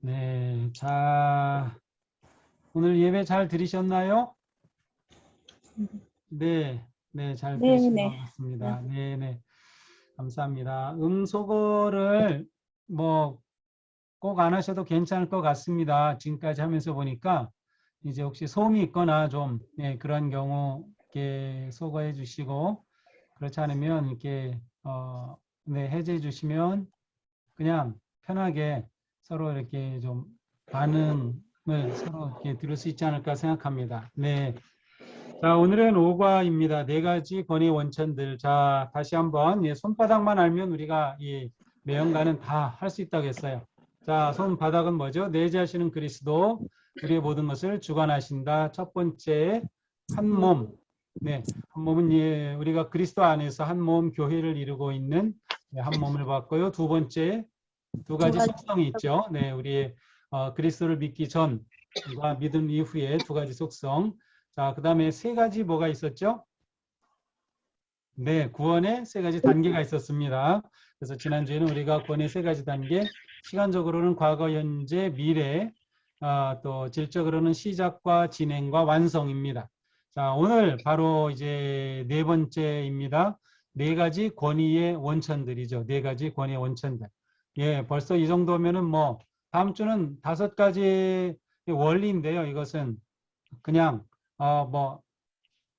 네, 자, 오늘 예배 잘 들으셨나요? 네, 네, 잘 들으신 것 네네. 같습니다. 네, 네, 감사합니다. 음소거를 뭐 꼭 안 하셔도 괜찮을 것 같습니다. 지금까지 하면서 보니까 이제 혹시 소음이 있거나 좀 그런 경우 이렇게 소거해 주시고 그렇지 않으면 이렇게 네, 해제해 주시면 그냥 편하게 서로 이렇게 좀 반응을 서로 이렇게 들을 수 있지 않을까 생각합니다. 네. 자, 오늘은 5과입니다. 네 가지 권위 원천들. 자, 다시 한번 손바닥만 알면 우리가 이 매형과는 다 할 수 있다고 했어요. 자, 손바닥은 뭐죠? 내재하시는 그리스도, 우리의 모든 것을 주관하신다. 첫 번째, 한 몸. 네, 한 몸은 우리가 그리스도 안에서 한 몸 교회를 이루고 있는 한 몸을 봤고요. 두 번째, 두 가지 속성이 있죠. 네, 우리의 그리스도를 믿기 전과 믿음 이후에 두 가지 속성. 자, 그 다음에 세 가지 뭐가 있었죠? 네, 구원의 세 가지 단계가 있었습니다. 그래서 지난주에는 우리가 구원의 세 가지 단계, 시간적으로는 과거, 현재, 미래, 또 질적으로는 시작과 진행과 완성입니다. 자, 오늘 바로 이제 네 번째입니다. 네 가지 권위의 원천들이죠. 네 가지 권위의 원천들. 예, 벌써 이 정도면은 뭐 다음 주는 다섯 가지 원리인데요. 이것은 그냥 뭐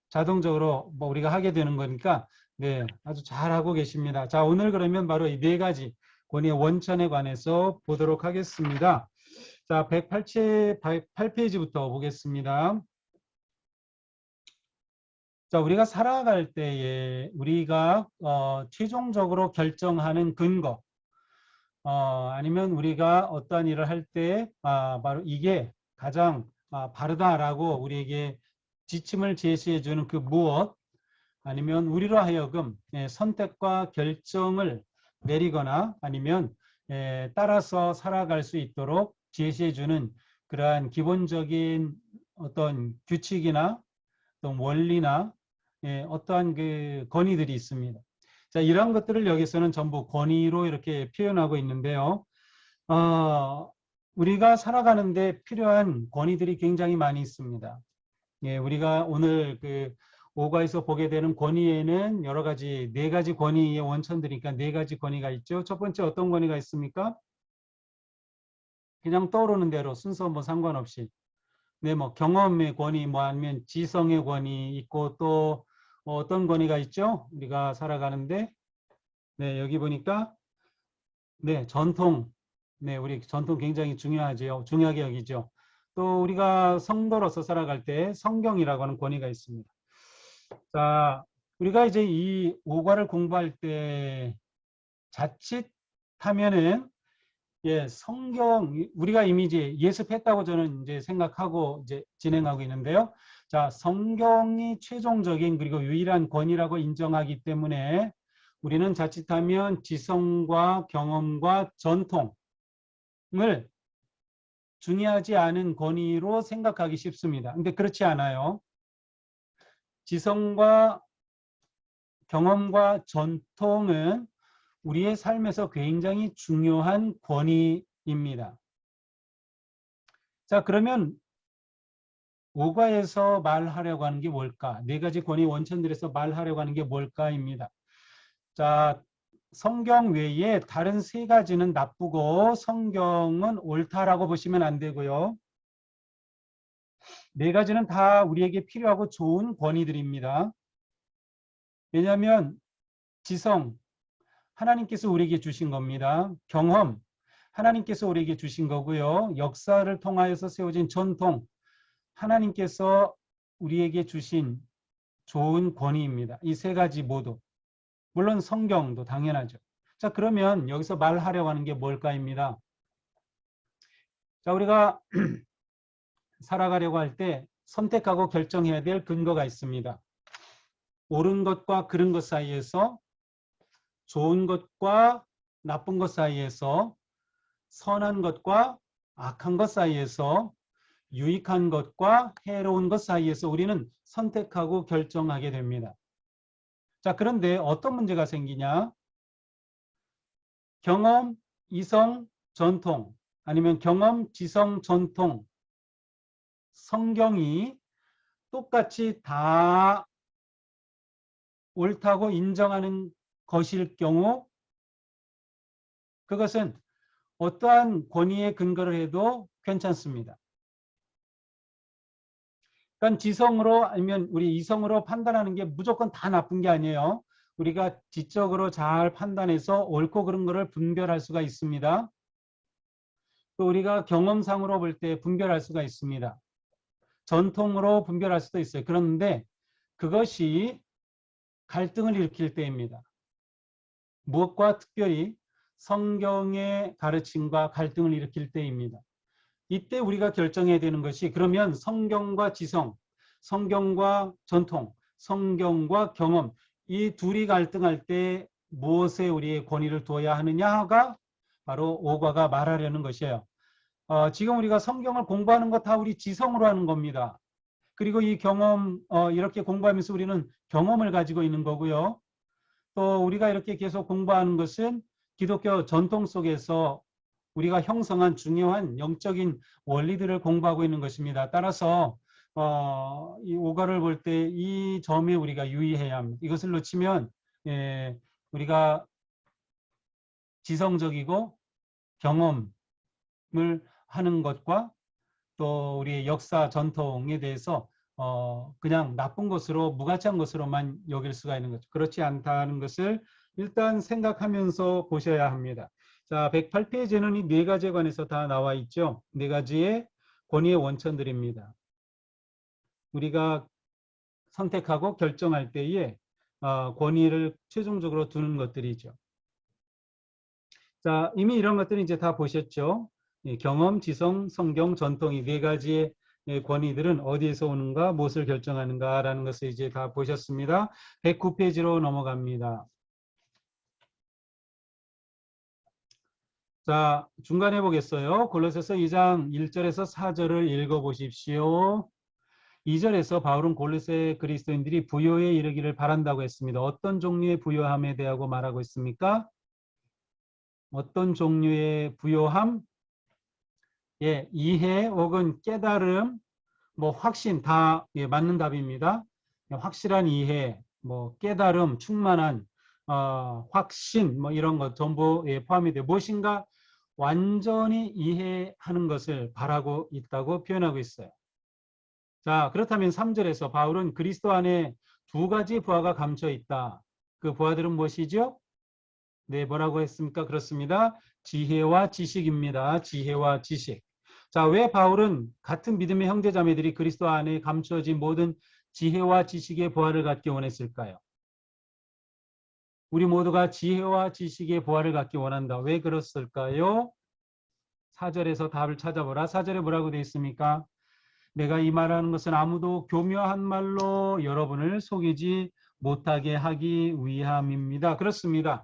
자동적으로 뭐 우리가 하게 되는 거니까 네, 아주 잘하고 계십니다. 자, 오늘 그러면 바로 이 네 가지 권위의 원천에 관해서 보도록 하겠습니다. 자, 108페이지부터 보겠습니다. 자, 우리가 살아갈 때에 우리가 최종적으로 결정하는 근거, 아니면 우리가 어떠한 일을 할 때 바로 이게 가장 바르다라고 우리에게 지침을 제시해 주는 그 무엇, 아니면 우리로 하여금 선택과 결정을 내리거나 아니면 따라서 살아갈 수 있도록 제시해 주는 그러한 기본적인 어떤 규칙이나 어떤 원리나 어떠한 그 권위들이 있습니다. 자, 이러한 것들을 여기서는 전부 권위로 이렇게 표현하고 있는데요. 우리가 살아가는데 필요한 권위들이 굉장히 많이 있습니다. 예, 우리가 오늘 그 5과에서 보게 되는 권위에는 여러 가지, 네 가지 권위의 원천들이니까 네 가지 권위가 있죠. 첫 번째 어떤 권위가 있습니까? 그냥 떠오르는 대로 순서 뭐 상관없이. 네, 뭐 경험의 권위, 뭐 아니면 지성의 권위 있고 또 어떤 권위가 있죠? 우리가 살아가는데. 네, 여기 보니까 네, 전통. 네, 우리 전통 굉장히 중요하죠. 중요하게 여기죠. 또 우리가 성도로서 살아갈 때 성경이라고 하는 권위가 있습니다. 자, 우리가 이제 이 5과를 공부할 때 자칫하면은 성경 우리가 이미 이제 예습했다고 저는 이제 생각하고 이제 진행하고 있는데요. 자, 성경이 최종적인 그리고 유일한 권위라고 인정하기 때문에 우리는 자칫하면 지성과 경험과 전통을 중요하지 않은 권위로 생각하기 쉽습니다. 근데 그렇지 않아요. 지성과 경험과 전통은 우리의 삶에서 굉장히 중요한 권위입니다. 자, 그러면 5과에서 말하려고 하는 게 뭘까? 네 가지 권위 원천들에서 말하려고 하는 게 뭘까입니다. 자, 성경 외에 다른 세 가지는 나쁘고 성경은 옳다라고 보시면 안 되고요. 네 가지는 다 우리에게 필요하고 좋은 권위들입니다. 왜냐하면 지성, 하나님께서 우리에게 주신 겁니다. 경험, 하나님께서 우리에게 주신 거고요. 역사를 통하여서 세워진 전통, 하나님께서 우리에게 주신 좋은 권위입니다. 이 세 가지 모두. 물론 성경도 당연하죠. 자, 그러면 여기서 말하려고 하는 게 뭘까입니다. 자, 우리가 살아가려고 할 때 선택하고 결정해야 될 근거가 있습니다. 옳은 것과 그른 것 사이에서, 좋은 것과 나쁜 것 사이에서, 선한 것과 악한 것 사이에서, 유익한 것과 해로운 것 사이에서 우리는 선택하고 결정하게 됩니다. 자, 그런데 어떤 문제가 생기냐? 경험, 이성, 전통 아니면 경험, 지성, 전통, 성경이 똑같이 다 옳다고 인정하는 것일 경우 그것은 어떠한 권위에 근거를 해도 괜찮습니다. 그러니까 지성으로 아니면 우리 이성으로 판단하는 게 무조건 다 나쁜 게 아니에요. 우리가 지적으로 잘 판단해서 옳고 그른 거를 분별할 수가 있습니다. 또 우리가 경험상으로 볼 때 분별할 수가 있습니다. 전통으로 분별할 수도 있어요. 그런데 그것이 갈등을 일으킬 때입니다. 무엇과 특별히 성경의 가르침과 갈등을 일으킬 때입니다. 이때 우리가 결정해야 되는 것이 그러면 성경과 지성, 성경과 전통, 성경과 경험 이 둘이 갈등할 때 무엇에 우리의 권위를 두어야 하느냐가 바로 오과가 말하려는 것이에요. 지금 우리가 성경을 공부하는 거 다 우리 지성으로 하는 겁니다. 그리고 이 경험 이렇게 공부하면서 우리는 경험을 가지고 있는 거고요. 또 우리가 이렇게 계속 공부하는 것은 기독교 전통 속에서 우리가 형성한 중요한 영적인 원리들을 공부하고 있는 것입니다. 따라서 이 오가를 볼 때 이 점에 우리가 유의해야 합니다. 이것을 놓치면 우리가 지성적이고 경험을 하는 것과 또 우리의 역사 전통에 대해서 그냥 나쁜 것으로 무가치한 것으로만 여길 수가 있는 거죠. 그렇지 않다는 것을 일단 생각하면서 보셔야 합니다. 자, 108페이지는 이 네 가지에 관해서 다 나와 있죠. 네 가지의 권위의 원천들입니다. 우리가 선택하고 결정할 때에 권위를 최종적으로 두는 것들이죠. 자, 이미 이런 것들은 이제 다 보셨죠. 경험, 지성, 성경, 전통 이 네 가지의 권위들은 어디에서 오는가, 무엇을 결정하는가라는 것을 이제 다 보셨습니다. 109페이지로 넘어갑니다. 자, 중간에 보겠어요. 골로새서 2장 1절에서 4절을 읽어보십시오. 2절에서 바울은 골로새 그리스도인들이 부요에 이르기를 바란다고 했습니다. 어떤 종류의 부요함에 대하고 말하고 있습니까? 어떤 종류의 부요함? 예, 이해 혹은 깨달음, 뭐 확신 다 맞는 답입니다. 확실한 이해, 뭐 깨달음, 충만한 확신, 뭐 이런 것 전부 포함이 돼 무엇인가 완전히 이해하는 것을 바라고 있다고 표현하고 있어요. 자, 그렇다면 3절에서 바울은 그리스도 안에 두 가지 부하가 감춰 있다. 그 부하들은 무엇이죠? 네, 뭐라고 했습니까? 그렇습니다. 지혜와 지식입니다. 지혜와 지식. 자, 왜 바울은 같은 믿음의 형제자매들이 그리스도 안에 감춰진 모든 지혜와 지식의 부하를 갖기 원했을까요? 우리 모두가 지혜와 지식의 부하를 갖기 원한다. 왜 그랬을까요? 4절에서 답을 찾아보라. 4절에 뭐라고 되어 있습니까? 내가 이 말하는 것은 아무도 교묘한 말로 여러분을 속이지 못하게 하기 위함입니다. 그렇습니다.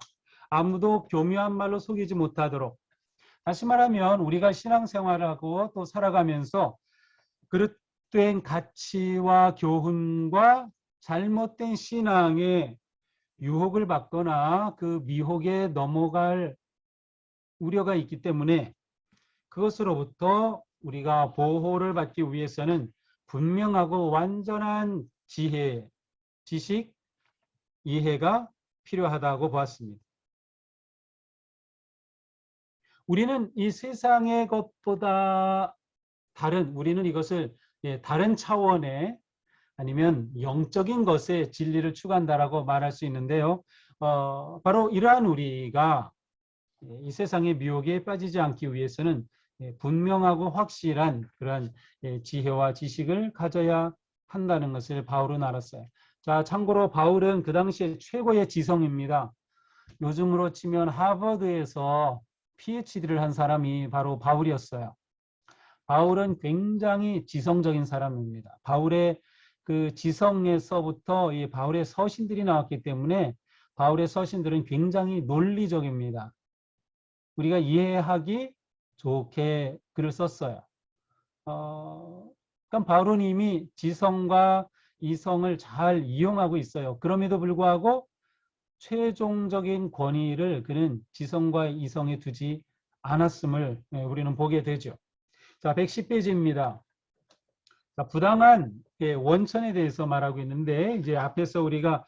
아무도 교묘한 말로 속이지 못하도록. 다시 말하면 우리가 신앙생활을 하고 또 살아가면서 그릇된 가치와 교훈과 잘못된 신앙에 유혹을 받거나 그 미혹에 넘어갈 우려가 있기 때문에 그것으로부터 우리가 보호를 받기 위해서는 분명하고 완전한 지혜, 지식, 이해가 필요하다고 보았습니다. 우리는 이 세상의 것보다 우리는 이것을 다른 차원의 아니면 영적인 것에 진리를 추구한다라고 말할 수 있는데요. 바로 이러한 우리가 이 세상의 미혹에 빠지지 않기 위해서는 분명하고 확실한 그런 지혜와 지식을 가져야 한다는 것을 바울은 알았어요. 자, 참고로 바울은 그 당시에 최고의 지성입니다. 요즘으로 치면 하버드에서 PhD를 한 사람이 바로 바울이었어요. 바울은 굉장히 지성적인 사람입니다. 바울의 그 지성에서부터 이 바울의 서신들이 나왔기 때문에 바울의 서신들은 굉장히 논리적입니다. 우리가 이해하기 좋게 글을 썼어요. 그럼 바울은 이미 지성과 이성을 잘 이용하고 있어요. 그럼에도 불구하고 최종적인 권위를 그는 지성과 이성에 두지 않았음을 우리는 보게 되죠. 자, 110페이지입니다. 자, 부당한 원천에 대해서 말하고 있는데, 이제 앞에서 우리가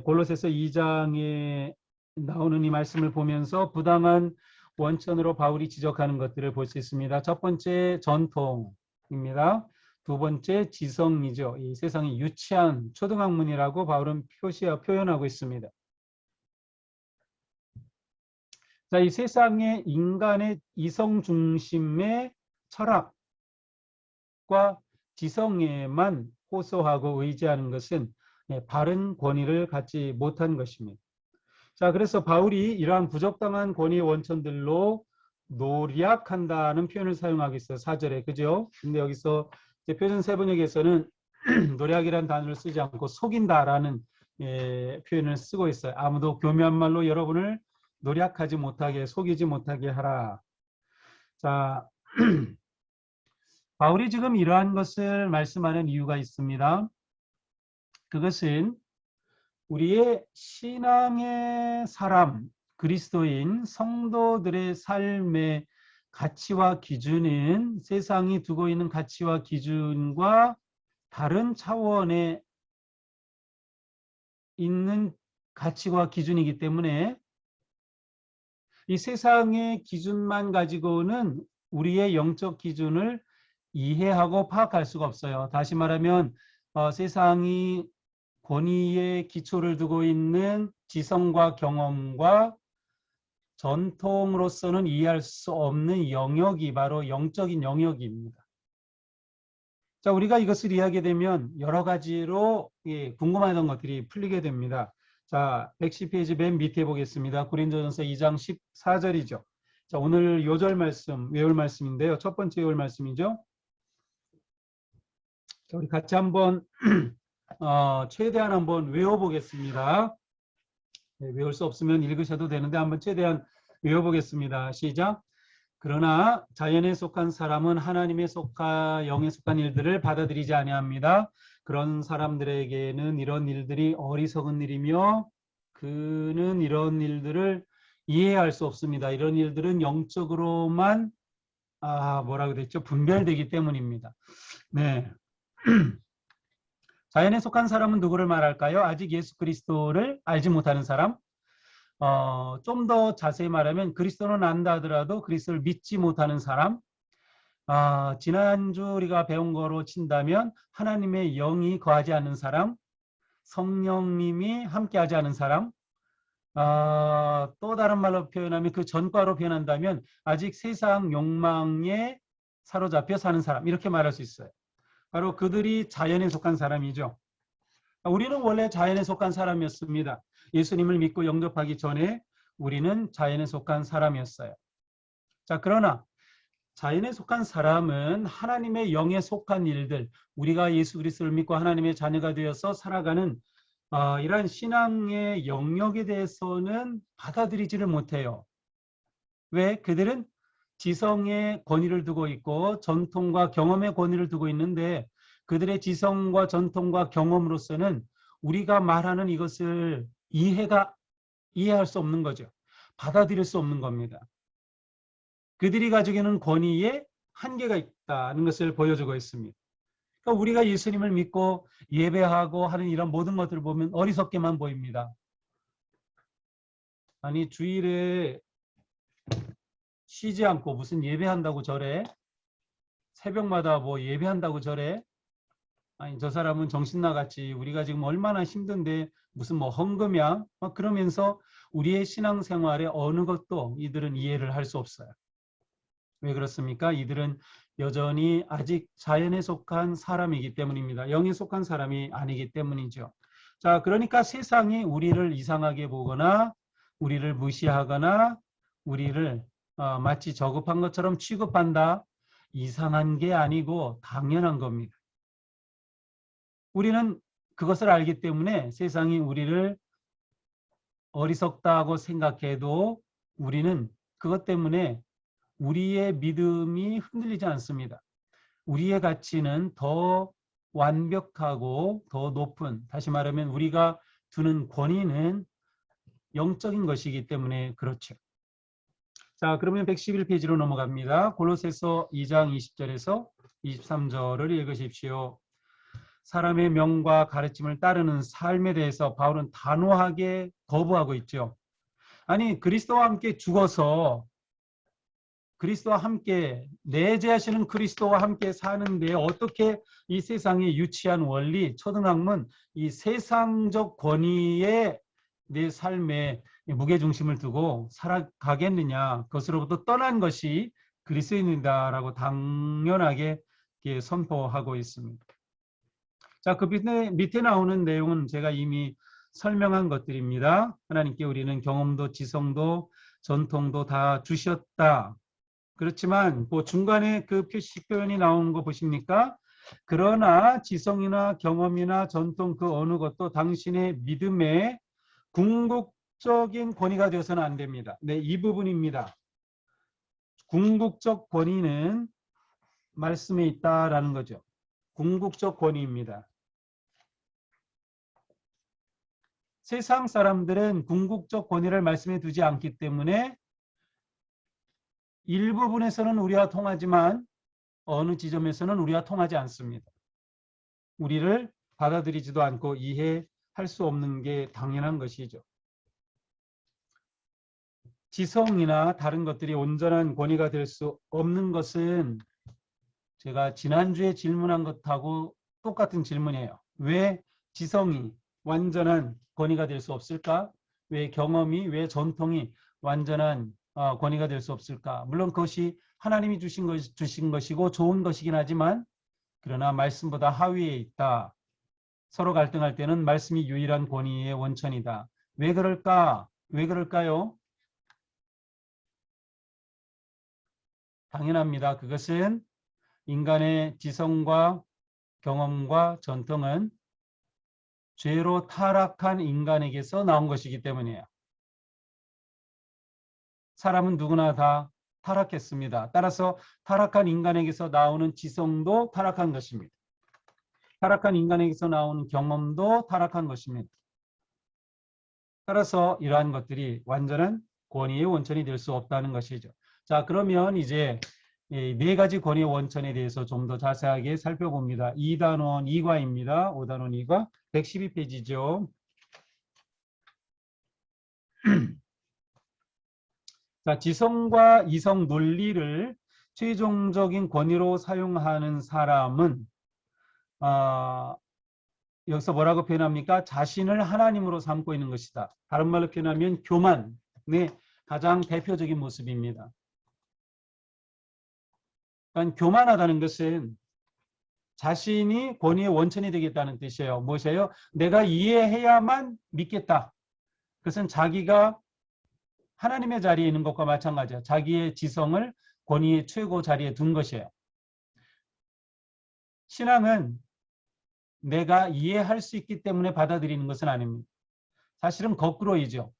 골로새서 2장에 나오는 이 말씀을 보면서 부당한 원천으로 바울이 지적하는 것들을 볼 수 있습니다. 첫 번째 전통입니다. 두 번째 지성이죠. 이 세상이 유치한 초등학문이라고 바울은 표현하고 있습니다. 자, 이 세상의 인간의 이성 중심의 철학과 지성에만 호소하고 의지하는 것은 바른 권위를 갖지 못한 것입니다. 자, 그래서 바울이 이러한 부적당한 권위의 원천들로 노략한다는 표현을 사용하고 있어요. 4절에. 그죠? 근데 여기서 표준 세번역에서는 노략이라는 단어를 쓰지 않고 속인다라는 표현을 쓰고 있어요. 아무도 교묘한 말로 여러분을 노략하지 못하게, 속이지 못하게 하라. 자, 바울이 지금 이러한 것을 말씀하는 이유가 있습니다. 그것은 우리의 신앙의 사람, 그리스도인 성도들의 삶의 가치와 기준은 세상이 두고 있는 가치와 기준과 다른 차원에 있는 가치와 기준이기 때문에 이 세상의 기준만 가지고는 우리의 영적 기준을 이해하고 파악할 수가 없어요. 다시 말하면 세상이 권위의 기초를 두고 있는 지성과 경험과 전통으로서는 이해할 수 없는 영역이 바로 영적인 영역입니다. 자, 우리가 이것을 이해하게 되면 여러 가지로 궁금하던 것들이 풀리게 됩니다. 자, 110페이지 맨 밑에 보겠습니다. 고린도전서 2장 14절이죠. 자, 오늘 요절 말씀, 외울 말씀인데요. 첫 번째 외울 말씀이죠. 자, 우리 같이 한번 최대한 한번 외워보겠습니다. 외울 수 없으면 읽으셔도 되는데 한번 최대한 외워보겠습니다. 시작. 그러나 자연에 속한 사람은 하나님에 속하 영에 속한 일들을 받아들이지 아니합니다. 그런 사람들에게는 이런 일들이 어리석은 일이며 그는 이런 일들을 이해할 수 없습니다. 이런 일들은 영적으로만 뭐라고 됐죠? 분별되기 때문입니다. 네. 자연에 속한 사람은 누구를 말할까요? 아직 예수 그리스도를 알지 못하는 사람. 좀 더 자세히 말하면 그리스도는 안다 하더라도 그리스도를 믿지 못하는 사람. 지난주 우리가 배운 거로 친다면 하나님의 영이 거하지 않는 사람, 성령님이 함께하지 않은 사람, 또 다른 말로 표현하면 그 전과로 표현한다면 아직 세상 욕망에 사로잡혀 사는 사람, 이렇게 말할 수 있어요. 바로 그들이 자연에 속한 사람이죠. 우리는 원래 자연에 속한 사람이었습니다. 예수님을 믿고 영접하기 전에 우리는 자연에 속한 사람이었어요. 자, 그러나 자연에 속한 사람은 하나님의 영에 속한 일들, 우리가 예수 그리스도를 믿고 하나님의 자녀가 되어서 살아가는 이러한 신앙의 영역에 대해서는 받아들이지를 못해요. 왜? 그들은 지성의 권위를 두고 있고 전통과 경험의 권위를 두고 있는데 그들의 지성과 전통과 경험으로서는 우리가 말하는 이것을 이해할 수 없는 거죠. 받아들일 수 없는 겁니다. 그들이 가지고 있는 권위에 한계가 있다는 것을 보여주고 있습니다. 그러니까 우리가 예수님을 믿고 예배하고 하는 이런 모든 것들을 보면 어리석게만 보입니다. 아니, 주일에 쉬지 않고 무슨 예배한다고 저래? 새벽마다 뭐 예배한다고 저래? 아니, 저 사람은 정신 나갔지. 우리가 지금 얼마나 힘든데 무슨 뭐 헌금이야? 막 그러면서 우리의 신앙생활에 어느 것도 이들은 이해를 할 수 없어요. 왜 그렇습니까? 이들은 여전히 아직 자연에 속한 사람이기 때문입니다. 영에 속한 사람이 아니기 때문이죠. 자, 그러니까 세상이 우리를 이상하게 보거나 우리를 무시하거나 우리를 마치 저급한 것처럼 취급한다. 이상한 게 아니고 당연한 겁니다. 우리는 그것을 알기 때문에 세상이 우리를 어리석다고 생각해도 우리는 그것 때문에 우리의 믿음이 흔들리지 않습니다. 우리의 가치는 더 완벽하고 더 높은, 다시 말하면 우리가 두는 권위는 영적인 것이기 때문에 그렇죠. 자, 그러면 111페이지로 넘어갑니다. 골로새서 2장 20절에서 23절을 읽으십시오. 사람의 명과 가르침을 따르는 삶에 대해서 바울은 단호하게 거부하고 있죠. 아니, 그리스도와 함께 죽어서 그리스도와 함께 내재하시는 그리스도와 함께 사는데 어떻게 이 세상의 유치한 원리, 초등학문, 이 세상적 권위에 내 삶에 무게중심을 두고 살아가겠느냐. 그것으로부터 떠난 것이 그리스도인이다라고 당연하게 선포하고 있습니다. 자, 그 밑에 나오는 내용은 제가 이미 설명한 것들입니다. 하나님께 우리는 경험도 지성도 전통도 다 주셨다. 그렇지만 그 중간에 그 표식 표현이 나오는 거 보십니까? 그러나 지성이나 경험이나 전통 그 어느 것도 당신의 믿음의 궁극적인 권위가 되어서는 안 됩니다. 네, 이 부분입니다. 궁극적 권위는 말씀에 있다라는 거죠. 궁극적 권위입니다. 세상 사람들은 궁극적 권위를 말씀에 두지 않기 때문에 일부분에서는 우리와 통하지만 어느 지점에서는 우리와 통하지 않습니다. 우리를 받아들이지도 않고 이해할 수 없는 게 당연한 것이죠. 지성이나 다른 것들이 온전한 권위가 될 수 없는 것은 제가 지난주에 질문한 것하고 똑같은 질문이에요. 왜 지성이 완전한 권위가 될 수 없을까? 왜 경험이, 왜 전통이 완전한 권위가 될 수 없을까? 물론 그것이 하나님이 주신 것이고 좋은 것이긴 하지만 그러나 말씀보다 하위에 있다. 서로 갈등할 때는 말씀이 유일한 권위의 원천이다. 왜 그럴까? 왜 그럴까요? 당연합니다. 그것은 인간의 지성과 경험과 전통은 죄로 타락한 인간에게서 나온 것이기 때문이에요. 사람은 누구나 다 타락했습니다. 따라서 타락한 인간에게서 나오는 지성도 타락한 것입니다. 타락한 인간에게서 나오는 경험도 타락한 것입니다. 따라서 이러한 것들이 완전한 권위의 원천이 될 수 없다는 것이죠. 자, 그러면 이제 네 가지 권위의 원천에 대해서 좀 더 자세하게 살펴봅니다. 2단원 2과입니다. 5단원 2과 112페이지죠. 자, 지성과 이성 논리를 최종적인 권위로 사용하는 사람은 여기서 뭐라고 표현합니까? 자신을 하나님으로 삼고 있는 것이다. 다른 말로 표현하면 교만의 가장 대표적인 모습입니다. 그러니까 교만하다는 것은 자신이 권위의 원천이 되겠다는 뜻이에요. 무엇이에요? 내가 이해해야만 믿겠다. 그것은 자기가 하나님의 자리에 있는 것과 마찬가지예요. 자기의 지성을 권위의 최고 자리에 둔 것이에요. 신앙은 내가 이해할 수 있기 때문에 받아들이는 것은 아닙니다. 사실은 거꾸로이죠.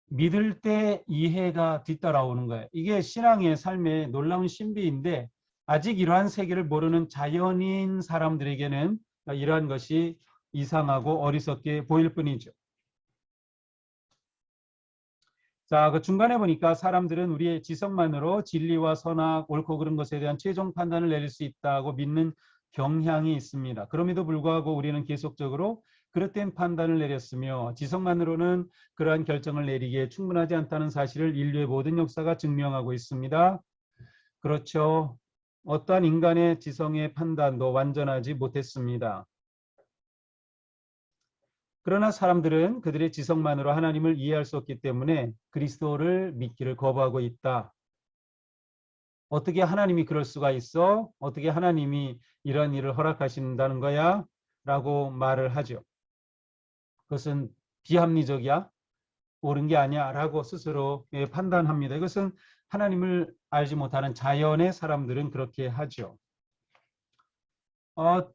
믿을 때 이해가 뒤따라오는 거예요. 이게 신앙의 삶의 놀라운 신비인데 아직 이러한 세계를 모르는 자연인 사람들에게는 이러한 것이 이상하고 어리석게 보일 뿐이죠. 자, 그 중간에 보니까 사람들은 우리의 지성만으로 진리와 선악, 옳고 그른 것에 대한 최종 판단을 내릴 수 있다고 믿는 경향이 있습니다. 그럼에도 불구하고 우리는 계속적으로 그릇된 판단을 내렸으며 지성만으로는 그러한 결정을 내리기에 충분하지 않다는 사실을 인류의 모든 역사가 증명하고 있습니다. 그렇죠. 어떠한 인간의 지성의 판단도 완전하지 못했습니다. 그러나 사람들은 그들의 지성만으로 하나님을 이해할 수 없기 때문에 그리스도를 믿기를 거부하고 있다. 어떻게 하나님이 그럴 수가 있어? 어떻게 하나님이 이런 일을 허락하신다는 거야? 라고 말을 하죠. 그것은 비합리적이야? 옳은 게 아니야? 라고 스스로 판단합니다. 이것은 하나님을 알지 못하는 자연의 사람들은 그렇게 하죠.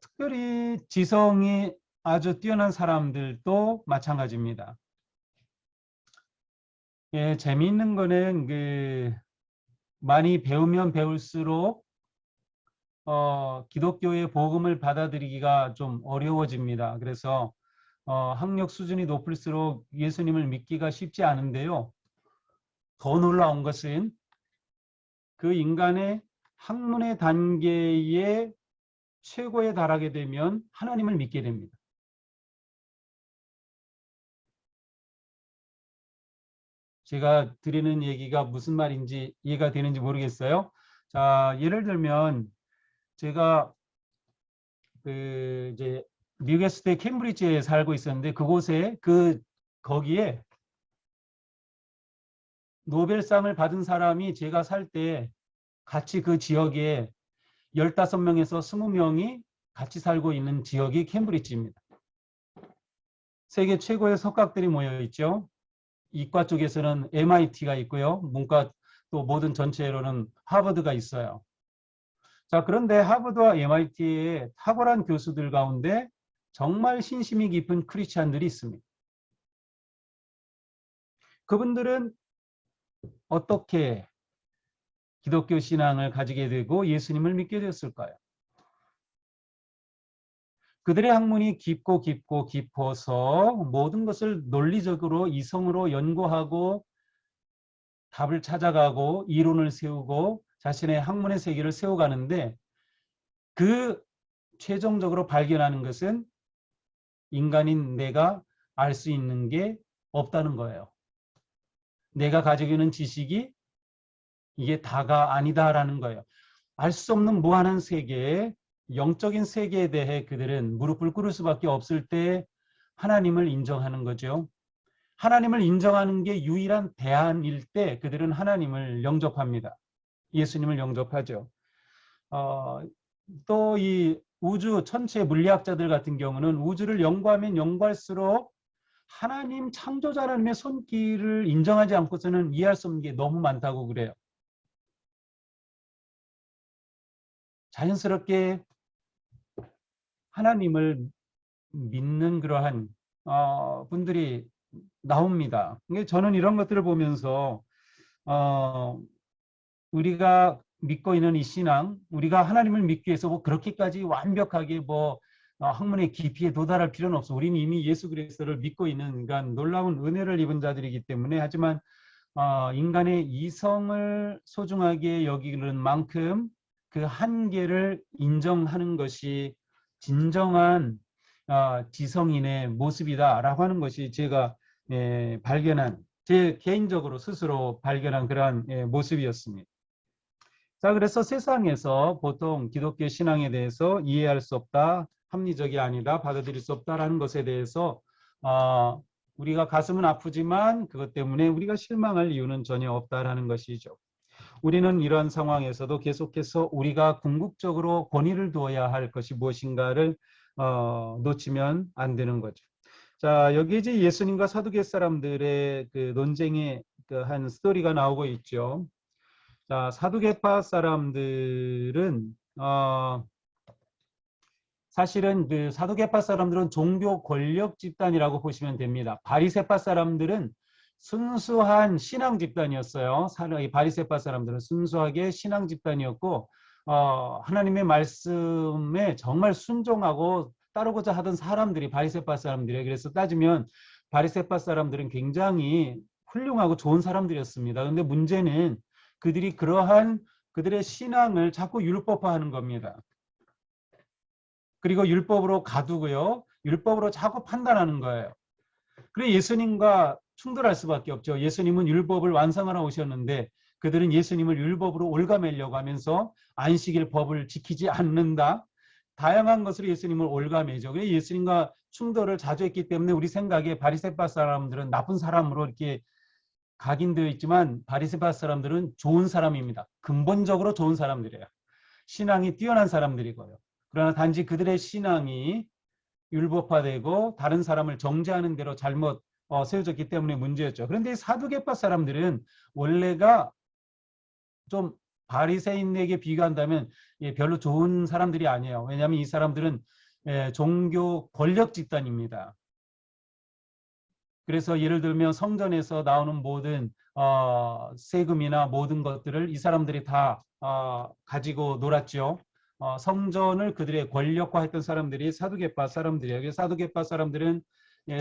특별히 지성이 아주 뛰어난 사람들도 마찬가지입니다. 예, 재미있는 거는 많이 배우면 배울수록 기독교의 복음을 받아들이기가 좀 어려워집니다. 그래서 학력 수준이 높을수록 예수님을 믿기가 쉽지 않은데요. 더 놀라운 것은 그 인간의 학문의 단계의 최고에 달하게 되면 하나님을 믿게 됩니다. 제가 드리는 얘기가 무슨 말인지 이해가 되는지 모르겠어요. 자, 예를 들면 제가 이제 미국에 있을 때 캠브리지에 살고 있었는데 그곳에 거기에 노벨상을 받은 사람이 제가 살 때 같이 그 지역에 15명에서 20명이 같이 살고 있는 지역이 캠브리지입니다. 세계 최고의 석학들이 모여 있죠. 이과 쪽에서는 MIT가 있고요. 문과 또 모든 전체로는 하버드가 있어요. 자, 그런데 하버드와 MIT의 탁월한 교수들 가운데 정말 신심이 깊은 크리스찬들이 있습니다. 그분들은 어떻게 기독교 신앙을 가지게 되고 예수님을 믿게 되었을까요? 그들의 학문이 깊고 깊어서 모든 것을 논리적으로 이성으로 연구하고 답을 찾아가고 이론을 세우고 자신의 학문의 세계를 세워가는데 그 최종적으로 발견하는 것은 인간인 내가 알 수 있는 게 없다는 거예요. 내가 가지고 있는 지식이 이게 다가 아니다라는 거예요. 알 수 없는 무한한 세계, 영적인 세계에 대해 그들은 무릎을 꿇을 수밖에 없을 때 하나님을 인정하는 거죠. 하나님을 인정하는 게 유일한 대안일 때 그들은 하나님을 영접합니다. 예수님을 영접하죠. 또 이 우주 천체 물리학자들 같은 경우는 우주를 연구하면 연구할수록 하나님 창조자 하나님의 손길을 인정하지 않고서는 이해할 수 없는 게 너무 많다고 그래요. 자연스럽게 하나님을 믿는 그러한 분들이 나옵니다. 저는 이런 것들을 보면서 우리가 믿고 있는 이 신앙, 우리가 하나님을 믿기 위해서 뭐 그렇게까지 완벽하게 학문의 깊이에 도달할 필요는 없어. 우리는 이미 예수 그리스도를 믿고 있는 그러니까 놀라운 은혜를 입은 자들이기 때문에 하지만 인간의 이성을 소중하게 여기는 만큼 그 한계를 인정하는 것이 진정한 지성인의 모습이다라고 하는 것이 제가 발견한 제 개인적으로 스스로 발견한 그러한 모습이었습니다. 자, 그래서 세상에서 보통 기독교 신앙에 대해서 이해할 수 없다, 합리적이 아니다, 받아들일 수 없다라는 것에 대해서 우리가 가슴은 아프지만 그것 때문에 우리가 실망할 이유는 전혀 없다라는 것이죠. 우리는 이런 상황에서도 계속해서 우리가 궁극적으로 권위를 두어야 할 것이 무엇인가를 놓치면 안 되는 거죠. 자, 여기 이제 예수님과 사두개 사람들의 그 논쟁의 그 한 스토리가 나오고 있죠. 자, 사두개파 사람들은 사실은 그 사두개파 사람들은 종교 권력 집단이라고 보시면 됩니다. 바리새파 사람들은 순수한 신앙 집단이었어요. 이 바리새파 사람들은 순수하게 신앙 집단이었고 하나님의 말씀에 정말 순종하고 따르고자 하던 사람들이 바리새파 사람들이에요. 그래서 따지면 바리새파 사람들은 굉장히 훌륭하고 좋은 사람들이었습니다. 그런데 문제는 그들이 그러한 그들의 신앙을 자꾸 율법화하는 겁니다. 그리고 율법으로 가두고요. 율법으로 자꾸 판단하는 거예요. 그래서 예수님과 충돌할 수밖에 없죠. 예수님은 율법을 완성하러 오셨는데 그들은 예수님을 율법으로 올가매려고 하면서 안식일 법을 지키지 않는다. 다양한 것으로 예수님을 올가매죠. 그래서 예수님과 충돌을 자주 했기 때문에 우리 생각에 바리새파 사람들은 나쁜 사람으로 이렇게 각인되어 있지만 바리새파 사람들은 좋은 사람입니다. 근본적으로 좋은 사람들이에요. 신앙이 뛰어난 사람들이고요. 그러나 단지 그들의 신앙이 율법화되고 다른 사람을 정죄하는 대로 잘못 세워졌기 때문에 문제였죠. 그런데 사두개파 사람들은 원래가 좀 바리새인에게 비교한다면 별로 좋은 사람들이 아니에요. 왜냐하면 이 사람들은 종교 권력 집단입니다. 그래서 예를 들면 성전에서 나오는 모든 세금이나 모든 것들을 이 사람들이 다 가지고 놀았죠. 성전을 그들의 권력화했던 사람들이 사두개파 사람들이에요. 그래서 사두개파 사람들은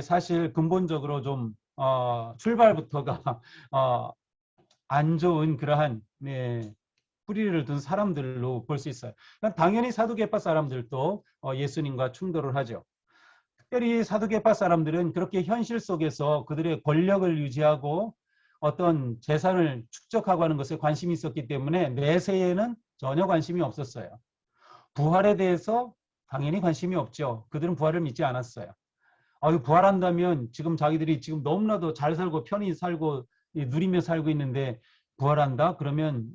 사실 근본적으로 좀 출발부터가 안 좋은 그러한 뿌리를 둔 사람들로 볼 수 있어요. 그러니까 당연히 사두개파 사람들도 예수님과 충돌을 하죠. 특별히 사두개파 사람들은 그렇게 현실 속에서 그들의 권력을 유지하고 어떤 재산을 축적하고 하는 것에 관심이 있었기 때문에 내세에는 전혀 관심이 없었어요. 부활에 대해서 당연히 관심이 없죠. 그들은 부활을 믿지 않았어요. 부활한다면 지금 자기들이 지금 너무나도 잘 살고 편히 살고 누리며 살고 있는데 부활한다? 그러면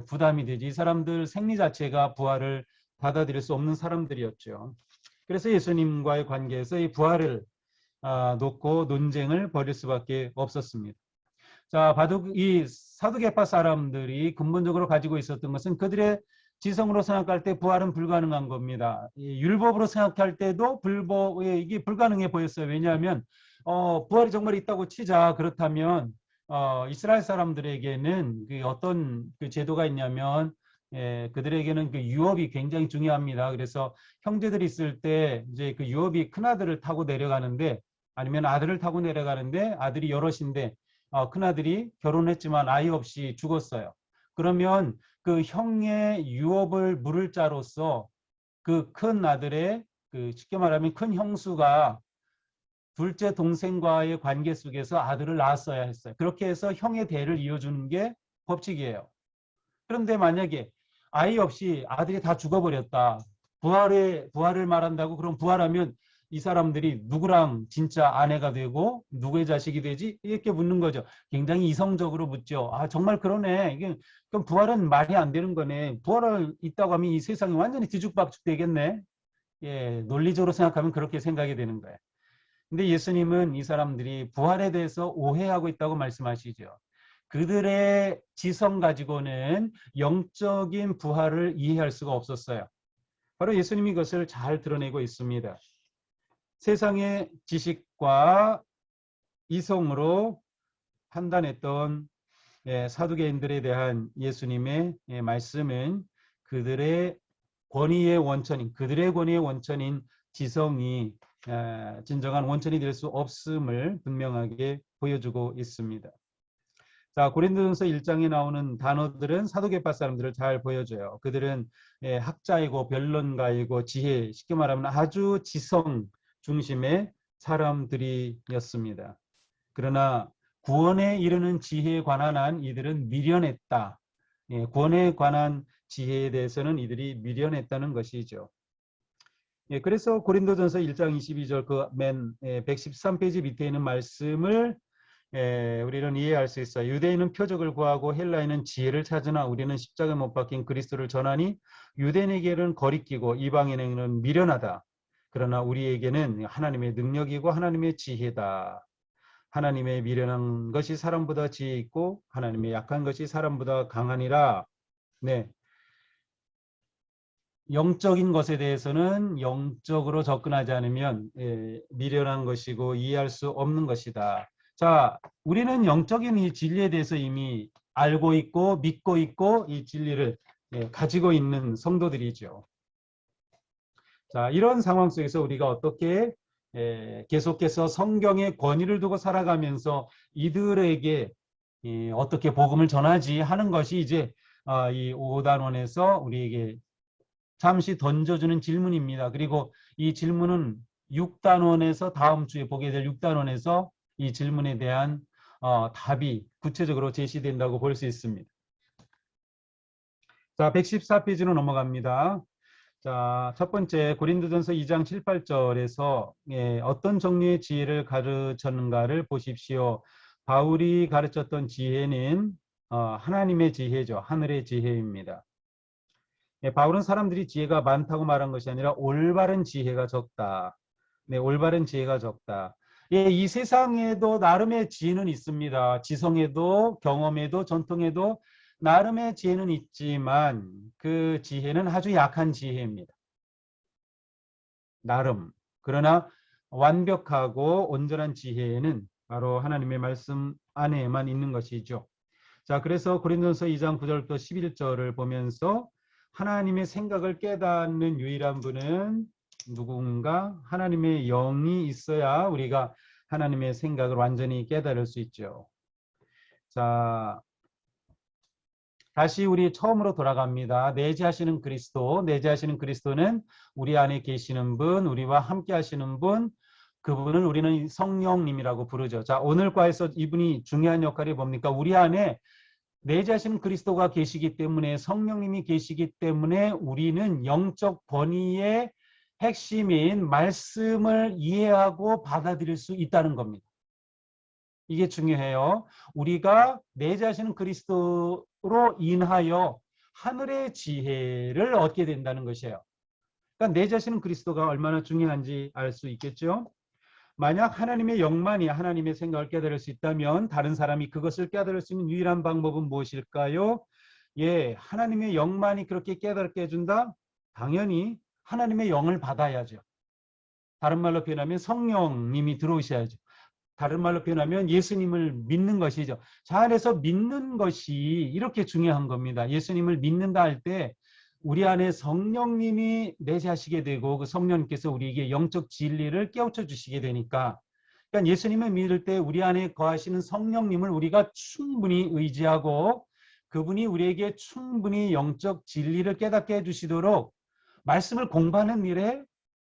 부담이 되지. 이 사람들 생리 자체가 부활을 받아들일 수 없는 사람들이었죠. 그래서 예수님과의 관계에서 이 부활을 놓고 논쟁을 벌일 수밖에 없었습니다. 자, 바둑 이 사두개파 사람들이 근본적으로 가지고 있었던 것은 그들의 지성으로 생각할 때 부활은 불가능한 겁니다. 율법으로 생각할 때도 이게 불가능해 보였어요. 왜냐하면 부활이 정말 있다고 치자. 그렇다면 이스라엘 사람들에게는 그 어떤 그 제도가 있냐면 그들에게는 그 유업이 굉장히 중요합니다. 그래서 형제들이 있을 때 이제 그 유업이 큰아들을 타고 내려가는데 아니면 아들을 타고 내려가는데 아들이 여럿인데 큰아들이 결혼했지만 아이 없이 죽었어요. 그러면 그 형의 유업을 물을 자로서 그 큰 아들의 그 쉽게 말하면 큰 형수가 둘째 동생과의 관계 속에서 아들을 낳았어야 했어요. 그렇게 해서 형의 대를 이어주는 게 법칙이에요. 그런데 만약에 아이 없이 아들이 다 죽어버렸다. 부활을 말한다고 그럼 부활하면 이 사람들이 누구랑 진짜 아내가 되고 누구의 자식이 되지? 이렇게 묻는 거죠. 굉장히 이성적으로 묻죠. 정말 그러네. 그럼 부활은 말이 안 되는 거네. 부활을 있다고 하면 이 세상이 완전히 뒤죽박죽 되겠네. 예, 논리적으로 생각하면 그렇게 생각이 되는 거예요. 근데 예수님은 이 사람들이 부활에 대해서 오해하고 있다고 말씀하시죠. 그들의 지성 가지고는 영적인 부활을 이해할 수가 없었어요. 바로 예수님이 그것을 잘 드러내고 있습니다. 세상의 지식과 이성으로 판단했던 사두개인들에 대한 예수님의 말씀은 그들의 권위의 원천인 지성이 진정한 원천이 될 수 없음을 분명하게 보여주고 있습니다. 자, 고린도전서 1장에 나오는 단어들은 사두개파 사람들을 잘 보여줘요. 그들은 학자이고 변론가이고 지혜, 쉽게 말하면 아주 지성 중심의 사람들이었습니다. 그러나 구원에 이르는 지혜에 관한 한 이들은 미련했다. 구원에 관한 지혜에 대해서는 이들이 미련했다는 것이죠. 그래서 고린도전서 1장 22절 그 맨 113페이지 밑에 있는 말씀을 우리는 이해할 수 있어요. 유대인은 표적을 구하고 헬라인은 지혜를 찾으나 우리는 십자가에 못 박힌 그리스도를 전하니 유대인에게는 거리끼고 이방인에게는 미련하다. 그러나 우리에게는 하나님의 능력이고 하나님의 지혜다. 하나님의 미련한 것이 사람보다 지혜 있고 하나님의 약한 것이 사람보다 강하니라. 네. 영적인 것에 대해서는 영적으로 접근하지 않으면 미련한 것이고 이해할 수 없는 것이다. 자, 우리는 영적인 이 진리에 대해서 이미 알고 있고 믿고 있고 이 진리를 가지고 있는 성도들이죠. 자, 이런 상황 속에서 우리가 어떻게 계속해서 성경의 권위를 두고 살아가면서 이들에게 어떻게 복음을 전하지 하는 것이 이제 이 5단원에서 우리에게 잠시 던져주는 질문입니다. 그리고 이 질문은 6단원에서 다음 주에 보게 될 6단원에서 이 질문에 대한 답이 구체적으로 제시된다고 볼 수 있습니다. 자, 114페이지로 넘어갑니다. 자, 첫 번째 고린도전서 2장 7, 8절에서 어떤 종류의 지혜를 가르쳤는가를 보십시오. 바울이 가르쳤던 지혜는 하나님의 지혜죠. 하늘의 지혜입니다. 바울은 사람들이 지혜가 많다고 말한 것이 아니라 올바른 지혜가 적다. 네, 올바른 지혜가 적다. 이 세상에도 나름의 지혜는 있습니다. 지성에도 경험에도 전통에도 나름의 지혜는 있지만 그 지혜는 아주 약한 지혜입니다. 나름. 그러나 완벽하고 온전한 지혜는 바로 하나님의 말씀 안에만 있는 것이죠. 자, 그래서 고린도전서 2장 9절부터 11절을 보면서 하나님의 생각을 깨닫는 유일한 분은 누군가 하나님의 영이 있어야 우리가 하나님의 생각을 완전히 깨달을 수 있죠. 자, 다시 우리 처음으로 돌아갑니다. 내재하시는 그리스도, 내재하시는 그리스도는 우리 안에 계시는 분, 우리와 함께 하시는 분, 그분을 우리는 성령님이라고 부르죠. 자, 오늘 과에서 이분이 중요한 역할이 뭡니까? 우리 안에 내재하시는 그리스도가 계시기 때문에, 성령님이 계시기 때문에 우리는 영적 권위의 핵심인 말씀을 이해하고 받아들일 수 있다는 겁니다. 이게 중요해요. 우리가 내재하시는 그리스도로 인하여 하늘의 지혜를 얻게 된다는 것이에요. 그러니까 내재하시는 그리스도가 얼마나 중요한지 알 수 있겠죠. 만약 하나님의 영만이 하나님의 생각을 깨달을 수 있다면 다른 사람이 그것을 깨달을 수 있는 유일한 방법은 무엇일까요? 예, 하나님의 영만이 그렇게 깨달게 해준다? 당연히 하나님의 영을 받아야죠. 다른 말로 표현하면 성령님이 들어오셔야죠. 다른 말로 표현하면 예수님을 믿는 것이죠. 자, 그래서 믿는 것이 이렇게 중요한 겁니다. 예수님을 믿는다 할 때 우리 안에 성령님이 내재하시게 되고 그 성령님께서 우리에게 영적 진리를 깨우쳐 주시게 되니까, 그러니까 예수님을 믿을 때 우리 안에 거하시는 성령님을 우리가 충분히 의지하고 그분이 우리에게 충분히 영적 진리를 깨닫게 해주시도록 말씀을 공부하는 일에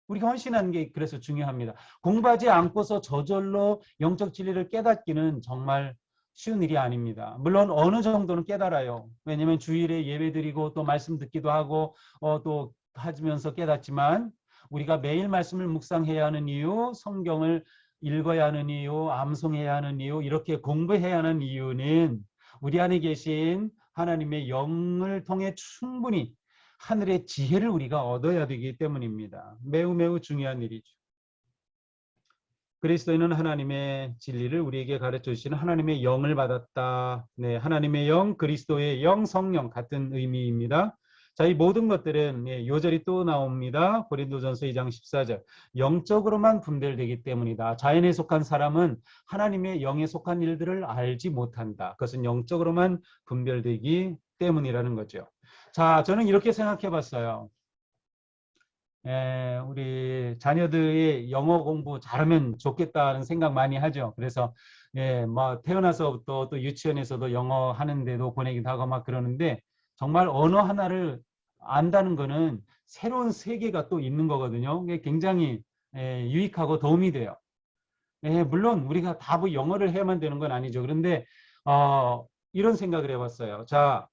우리가 헌신하는 게 그래서 중요합니다. 공부하지 않고서 저절로 영적 진리를 깨닫기는 정말 쉬운 일이 아닙니다. 물론 어느 정도는 깨달아요. 왜냐하면 주일에 예배드리고 또 말씀 듣기도 하고 또 하면서 깨닫지만, 우리가 매일 말씀을 묵상해야 하는 이유, 성경을 읽어야 하는 이유, 암송해야 하는 이유, 이렇게 공부해야 하는 이유는 우리 안에 계신 하나님의 영을 통해 충분히 하늘의 지혜를 우리가 얻어야 되기 때문입니다. 매우 매우 중요한 일이죠. 그리스도인은 하나님의 진리를 우리에게 가르쳐 주시는 하나님의 영을 받았다. 네, 하나님의 영, 그리스도의 영, 성령 같은 의미입니다. 자, 이 모든 것들은 요절이 또 나옵니다. 고린도전서 2장 14절. 영적으로만 분별되기 때문이다. 자연에 속한 사람은 하나님의 영에 속한 일들을 알지 못한다. 그것은 영적으로만 분별되기 때문이라는 거죠. 자, 저는 이렇게 생각해 봤어요. 우리 자녀들이 영어 공부 잘하면 좋겠다는 생각 많이 하죠. 그래서 뭐 태어나서부터 또 유치원에서도 영어 하는데도 보내기도 하고 막 그러는데, 정말 언어 하나를 안다는 거는 새로운 세계가 또 있는 거거든요. 이게 굉장히 유익하고 도움이 돼요. 물론 우리가 다 뭐 영어를 해야만 되는 건 아니죠. 그런데 이런 생각을 해봤어요. 자,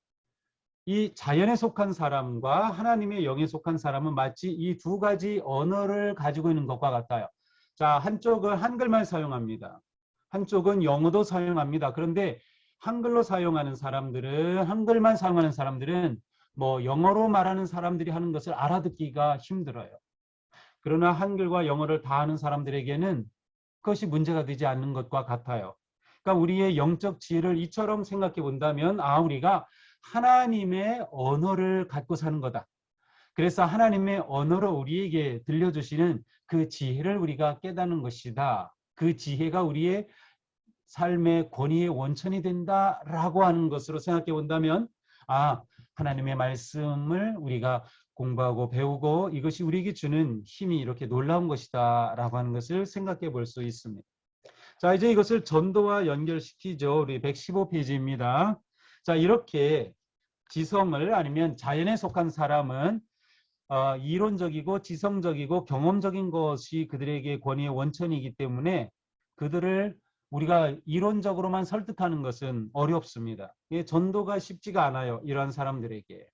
이 자연에 속한 사람과 하나님의 영에 속한 사람은 마치 이 두 가지 언어를 가지고 있는 것과 같아요. 자, 한쪽은 한글만 사용합니다. 한쪽은 영어도 사용합니다. 그런데 한글로 사용하는 사람들은, 한글만 사용하는 사람들은 뭐 영어로 말하는 사람들이 하는 것을 알아듣기가 힘들어요. 그러나 한글과 영어를 다 하는 사람들에게는 그것이 문제가 되지 않는 것과 같아요. 그러니까 우리의 영적 지혜를 이처럼 생각해 본다면, 우리가 하나님의 언어를 갖고 사는 거다. 그래서 하나님의 언어로 우리에게 들려주시는 그 지혜를 우리가 깨닫는 것이다. 그 지혜가 우리의 삶의 권위의 원천이 된다라고 하는 것으로 생각해 본다면, 하나님의 말씀을 우리가 공부하고 배우고 이것이 우리에게 주는 힘이 이렇게 놀라운 것이다 라고 하는 것을 생각해 볼 수 있습니다. 자, 이제 이것을 전도와 연결시키죠. 우리 115페이지입니다. 자, 이렇게 지성을, 아니면 자연에 속한 사람은 이론적이고 지성적이고 경험적인 것이 그들에게 권위의 원천이기 때문에 그들을 우리가 이론적으로만 설득하는 것은 어렵습니다. 전도가 쉽지가 않아요. 이러한 사람들에게.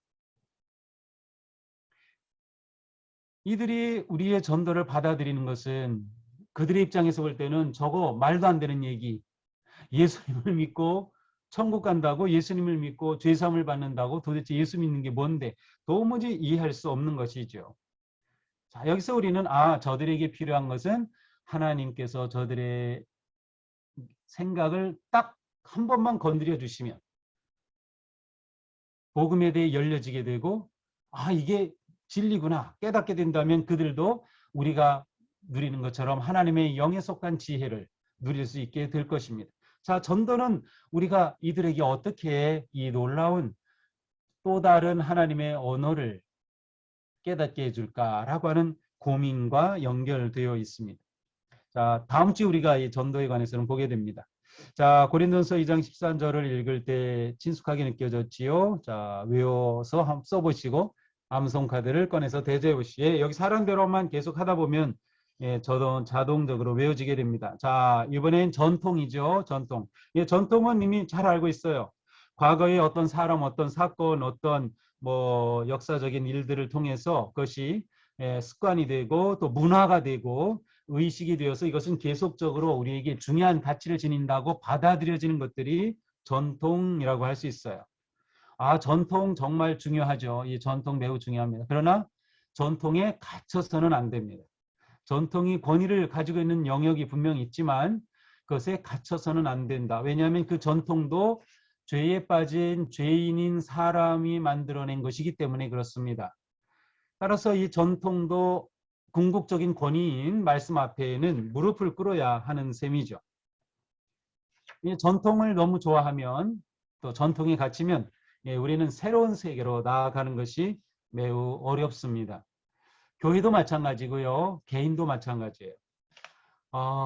이들이 우리의 전도를 받아들이는 것은 그들의 입장에서 볼 때는 저거 말도 안 되는 얘기, 예수님을 믿고 천국 간다고, 예수님을 믿고 죄사함을 받는다고, 도대체 예수 믿는 게 뭔데, 도무지 이해할 수 없는 것이죠. 자, 여기서 우리는 저들에게 필요한 것은 하나님께서 저들의 생각을 딱 한 번만 건드려 주시면 복음에 대해 열려지게 되고, 이게 진리구나 깨닫게 된다면 그들도 우리가 누리는 것처럼 하나님의 영에 속한 지혜를 누릴 수 있게 될 것입니다. 자, 전도는 우리가 이들에게 어떻게 이 놀라운 또 다른 하나님의 언어를 깨닫게 해줄까라고 하는 고민과 연결되어 있습니다. 자, 다음 주 우리가 이 전도에 관해서는 보게 됩니다. 자, 고린도서 2장 13절을 읽을 때 친숙하게 느껴졌지요. 자, 외워서 한번 써보시고 암송 카드를 꺼내서 대조해 보시죠. 예, 여기 사람대로만 계속 하다 보면 예, 저도 자동적으로 외워지게 됩니다. 자, 이번엔 전통이죠. 전통. 예, 전통은 이미 잘 알고 있어요. 과거에 어떤 사람, 어떤 사건, 어떤 뭐 역사적인 일들을 통해서 그것이 예, 습관이 되고 또 문화가 되고 의식이 되어서 이것은 계속적으로 우리에게 중요한 가치를 지닌다고 받아들여지는 것들이 전통이라고 할 수 있어요. 아, 전통 정말 중요하죠. 이 전통 매우 중요합니다. 그러나 전통에 갇혀서는 안 됩니다. 전통이 권위를 가지고 있는 영역이 분명히 있지만 그것에 갇혀서는 안 된다. 왜냐하면 그 전통도 죄에 빠진 죄인인 사람이 만들어낸 것이기 때문에 그렇습니다. 따라서 이 전통도 궁극적인 권위인 말씀 앞에는 무릎을 꿇어야 하는 셈이죠. 이 전통을 너무 좋아하면 또 전통에 갇히면 우리는 새로운 세계로 나아가는 것이 매우 어렵습니다. 교회도 마찬가지고요. 개인도 마찬가지예요.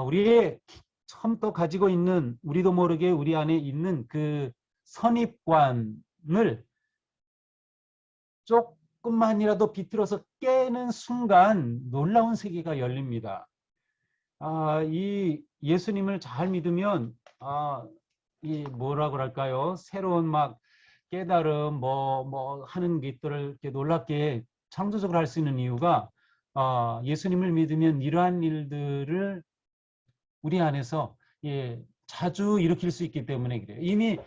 우리의 처음부터 가지고 있는 우리도 모르게 우리 안에 있는 그 선입관을 조금만이라도 비틀어서 깨는 순간 놀라운 세계가 열립니다. 이 예수님을 잘 믿으면 이 뭐라고 할까요? 새로운 막 깨달음 뭐 하는 것들을 이렇게 놀랍게 창조적으로 할 수 있는 이유가 예수님을 믿으면 이러한 일들을 우리 안에서 자주 일으킬 수 있기 때문에 그래요. 이미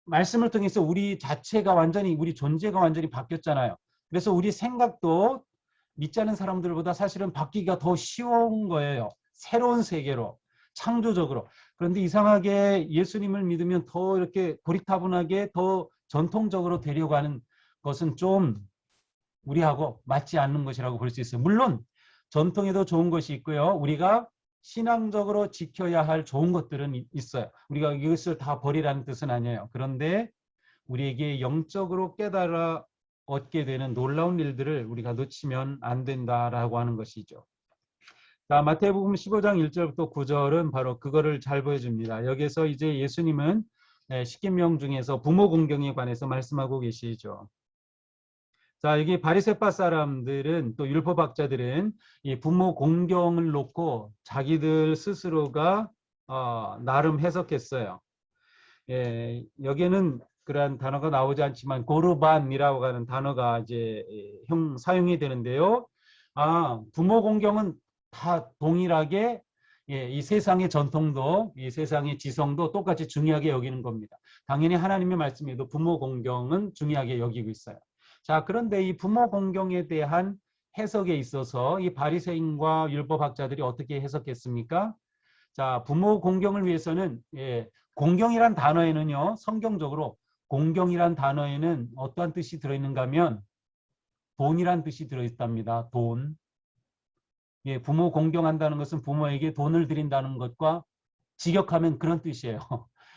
말씀을 통해서 우리 자체가 완전히 우리 존재가 완전히 바뀌었잖아요. 그래서 우리 생각도 믿지 않는 사람들보다 사실은 바뀌기가 더 쉬운 거예요. 새로운 세계로 창조적으로. 그런데 이상하게 예수님을 믿으면 더 이렇게 고리타분하게 더 전통적으로 되려고 하는 것은 좀 우리하고 맞지 않는 것이라고 볼 수 있어요. 물론 전통에도 좋은 것이 있고요. 우리가 신앙적으로 지켜야 할 좋은 것들은 있어요. 우리가 이것을 다 버리라는 뜻은 아니에요. 그런데 우리에게 영적으로 깨달아 얻게 되는 놀라운 일들을 우리가 놓치면 안 된다라고 하는 것이죠. 자, 마태복음 15장 1절부터 9절은 바로 그거를 잘 보여줍니다. 여기서 이제 예수님은 십계명 중에서 부모 공경에 관해서 말씀하고 계시죠. 자, 여기 바리새파 사람들은 또 율법학자들은 이 부모 공경을 놓고 자기들 스스로가 나름 해석했어요. 여기에는 그러한 단어가 나오지 않지만 고르반이라고 하는 단어가 이제 사용이 되는데요. 부모 공경은 다 동일하게 이 세상의 전통도 이 세상의 지성도 똑같이 중요하게 여기는 겁니다. 당연히 하나님의 말씀에도 부모 공경은 중요하게 여기고 있어요. 자, 그런데 이 부모 공경에 대한 해석에 있어서 이 바리새인과 율법학자들이 어떻게 해석했습니까? 자, 부모 공경을 위해서는 공경이란 단어에는요. 성경적으로 공경이란 단어에는 어떠한 뜻이 들어있는가 하면 돈이란 뜻이 들어있답니다. 돈. 부모 공경한다는 것은 부모에게 돈을 드린다는 것과 직역하면 그런 뜻이에요.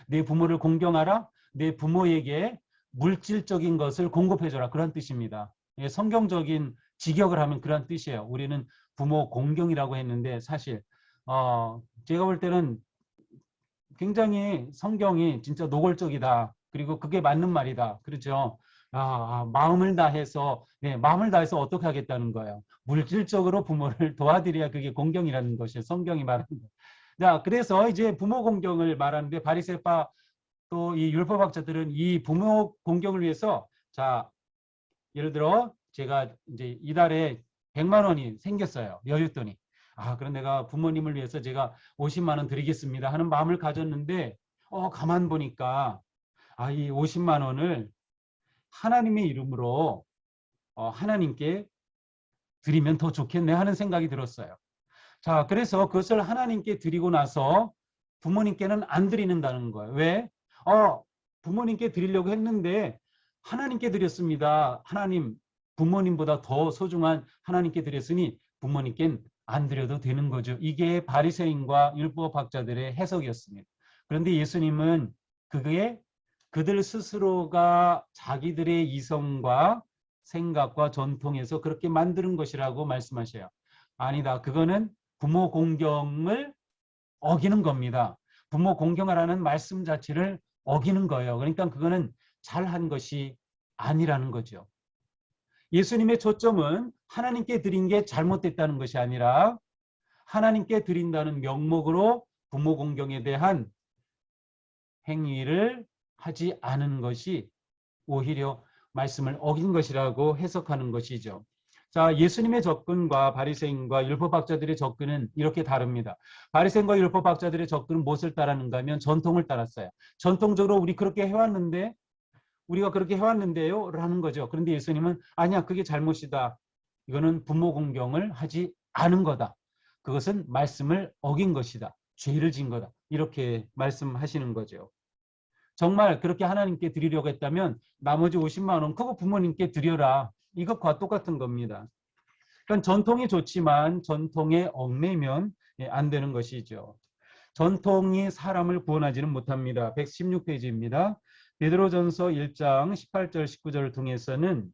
내 부모를 공경하라. 내 부모에게 물질적인 것을 공급해줘라. 그런 뜻입니다. 성경적인 직역을 하면 그런 뜻이에요. 우리는 부모 공경이라고 했는데 사실 제가 볼 때는 굉장히 성경이 진짜 노골적이다. 그리고 그게 맞는 말이다. 그렇죠? 마음을 다해서 마음을 다해서 어떻게 하겠다는 거예요. 물질적으로 부모를 도와드려야 그게 공경이라는 것이에요. 성경이 말하는 거. 자, 그래서 이제 부모 공경을 말하는데 바리새파 또 이 율법학자들은 이 부모 공경을 위해서 자, 예를 들어 제가 이제 이달에 100만 원이 생겼어요. 여윳돈이. 그럼 내가 부모님을 위해서 제가 50만 원 드리겠습니다 하는 마음을 가졌는데 가만 보니까 이 50만 원을 하나님의 이름으로 하나님께 드리면 더 좋겠네 하는 생각이 들었어요. 자, 그래서 그것을 하나님께 드리고 나서 부모님께는 안 드리는다는 거예요. 왜? 부모님께 드리려고 했는데 하나님께 드렸습니다. 하나님, 부모님보다 더 소중한 하나님께 드렸으니 부모님께는 안 드려도 되는 거죠. 이게 바리새인과 율법학자들의 해석이었습니다. 그런데 예수님은 그게 그들 스스로가 자기들의 이성과 생각과 전통에서 그렇게 만드는 것이라고 말씀하셔요. 아니다. 그거는 부모 공경을 어기는 겁니다. 부모 공경하라는 말씀 자체를 어기는 거예요. 그러니까 그거는 잘한 것이 아니라는 거죠. 예수님의 초점은 하나님께 드린 게 잘못됐다는 것이 아니라 하나님께 드린다는 명목으로 부모 공경에 대한 행위를 하지 않은 것이 오히려 말씀을 어긴 것이라고 해석하는 것이죠. 자, 예수님의 접근과 바리새인과 율법학자들의 접근은 이렇게 다릅니다. 바리새인과 율법학자들의 접근은 무엇을 따르는가 하면 전통을 따랐어요. 전통적으로 우리 그렇게 해왔는데 우리가 그렇게 해왔는데요 라는 거죠. 그런데 예수님은 아니야, 그게 잘못이다. 이거는 부모 공경을 하지 않은 거다. 그것은 말씀을 어긴 것이다. 죄를 진 거다. 이렇게 말씀하시는 거죠. 정말 그렇게 하나님께 드리려고 했다면 나머지 50만 원 그거 부모님께 드려라. 이것과 똑같은 겁니다. 그러니까 전통이 좋지만 전통에 얽매면 안 되는 것이죠. 전통이 사람을 구원하지는 못합니다. 116페이지입니다. 베드로전서 1장 18절 19절을 통해서는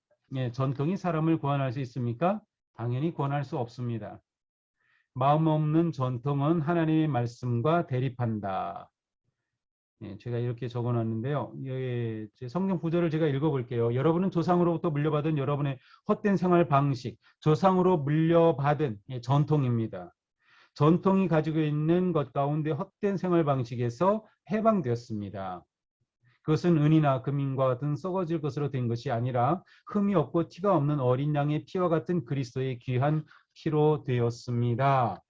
전통이 사람을 구원할 수 있습니까? 당연히 구원할 수 없습니다. 마음 없는 전통은 하나님의 말씀과 대립한다. 제가 이렇게 적어놨는데요. 성경 구절을 제가 읽어볼게요. 여러분은 조상으로부터 물려받은 여러분의 헛된 생활 방식, 조상으로 물려받은 전통입니다. 전통이 가지고 있는 것 가운데 헛된 생활 방식에서 해방되었습니다. 그것은 은이나 금인과 같은 썩어질 것으로 된 것이 아니라 흠이 없고 티가 없는 어린 양의 피와 같은 그리스도의 귀한 피로 되었습니다.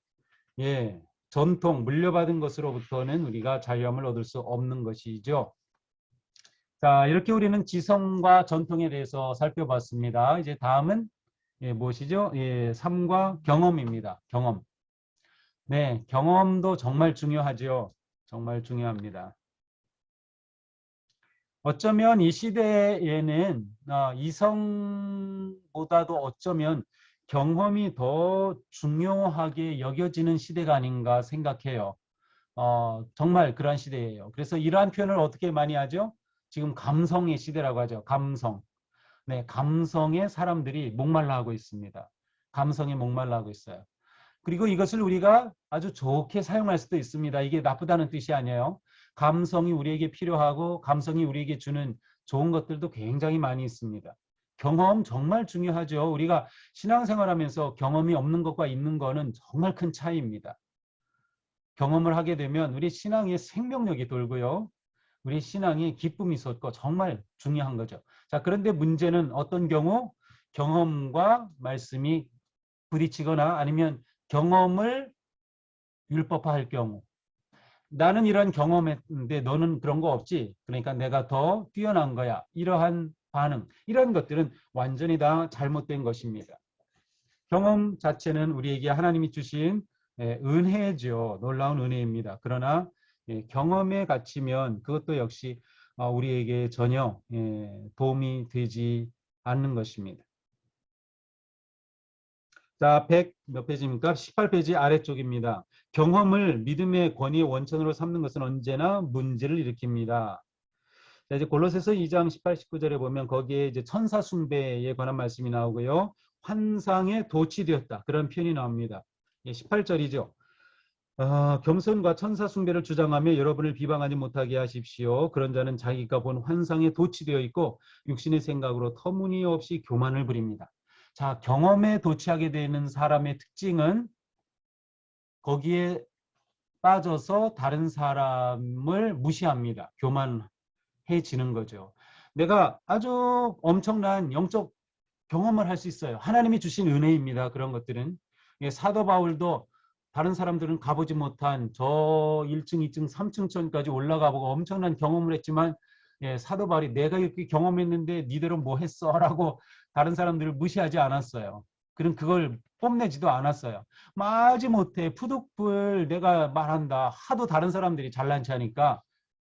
예, 전통, 물려받은 것으로부터는 우리가 자유함을 얻을 수 없는 것이죠. 자, 이렇게 우리는 지성과 전통에 대해서 살펴봤습니다. 이제 다음은 무엇이죠? 삶과 경험입니다. 경험. 네, 경험도 정말 중요하죠. 정말 중요합니다. 어쩌면 이 시대에는 이성보다도 어쩌면 경험이 더 중요하게 여겨지는 시대가 아닌가 생각해요. 정말 그러한 시대예요. 그래서 이러한 표현을 어떻게 많이 하죠? 지금 감성의 시대라고 하죠. 감성. 네, 감성에 사람들이 목말라 하고 있습니다. 감성에 목말라 하고 있어요. 그리고 이것을 우리가 아주 좋게 사용할 수도 있습니다. 이게 나쁘다는 뜻이 아니에요. 감성이 우리에게 필요하고 감성이 우리에게 주는 좋은 것들도 굉장히 많이 있습니다. 경험 정말 중요하죠. 우리가 신앙생활하면서 경험이 없는 것과 있는 거는 정말 큰 차이입니다. 경험을 하게 되면 우리 신앙의 생명력이 돌고요. 우리 신앙에 기쁨이 솟고 정말 중요한 거죠. 자, 그런데 문제는 어떤 경우 경험과 말씀이 부딪히거나 아니면 경험을 율법화할 경우 나는 이런 경험했는데 너는 그런 거 없지. 그러니까 내가 더 뛰어난 거야. 이러한 반응, 이런 것들은 완전히 다 잘못된 것입니다. 경험 자체는 우리에게 하나님이 주신 은혜죠. 놀라운 은혜입니다. 그러나 경험에 갇히면 그것도 역시 우리에게 전혀 도움이 되지 않는 것입니다. 자, 100 몇 페이지입니까? 18페이지 아래쪽입니다. 경험을 믿음의 권위의 원천으로 삼는 것은 언제나 문제를 일으킵니다. 자, 이제 골로새서 2장 18, 19절에 보면 거기에 이제 천사 숭배에 관한 말씀이 나오고요. 환상에 도취되었다. 그런 표현이 나옵니다. 18절이죠. 겸손과 천사 숭배를 주장하며 여러분을 비방하지 못하게 하십시오. 그런 자는 자기가 본 환상에 도취되어 있고 육신의 생각으로 터무니없이 교만을 부립니다. 자, 경험에 도취하게 되는 사람의 특징은 거기에 빠져서 다른 사람을 무시합니다. 교만해지는 거죠. 내가 아주 엄청난 영적 경험을 할 수 있어요. 하나님이 주신 은혜입니다. 그런 것들은. 사도 바울도 다른 사람들은 가보지 못한 저 1층, 2층, 3층천까지 올라가 보고 엄청난 경험을 했지만 사도 바울이 내가 이렇게 경험했는데 니들은 뭐 했어? 라고 다른 사람들을 무시하지 않았어요. 그럼 그걸 뽐내지도 않았어요. 마지못해 푸득불 내가 말한다. 하도 다른 사람들이 잘난 체하니까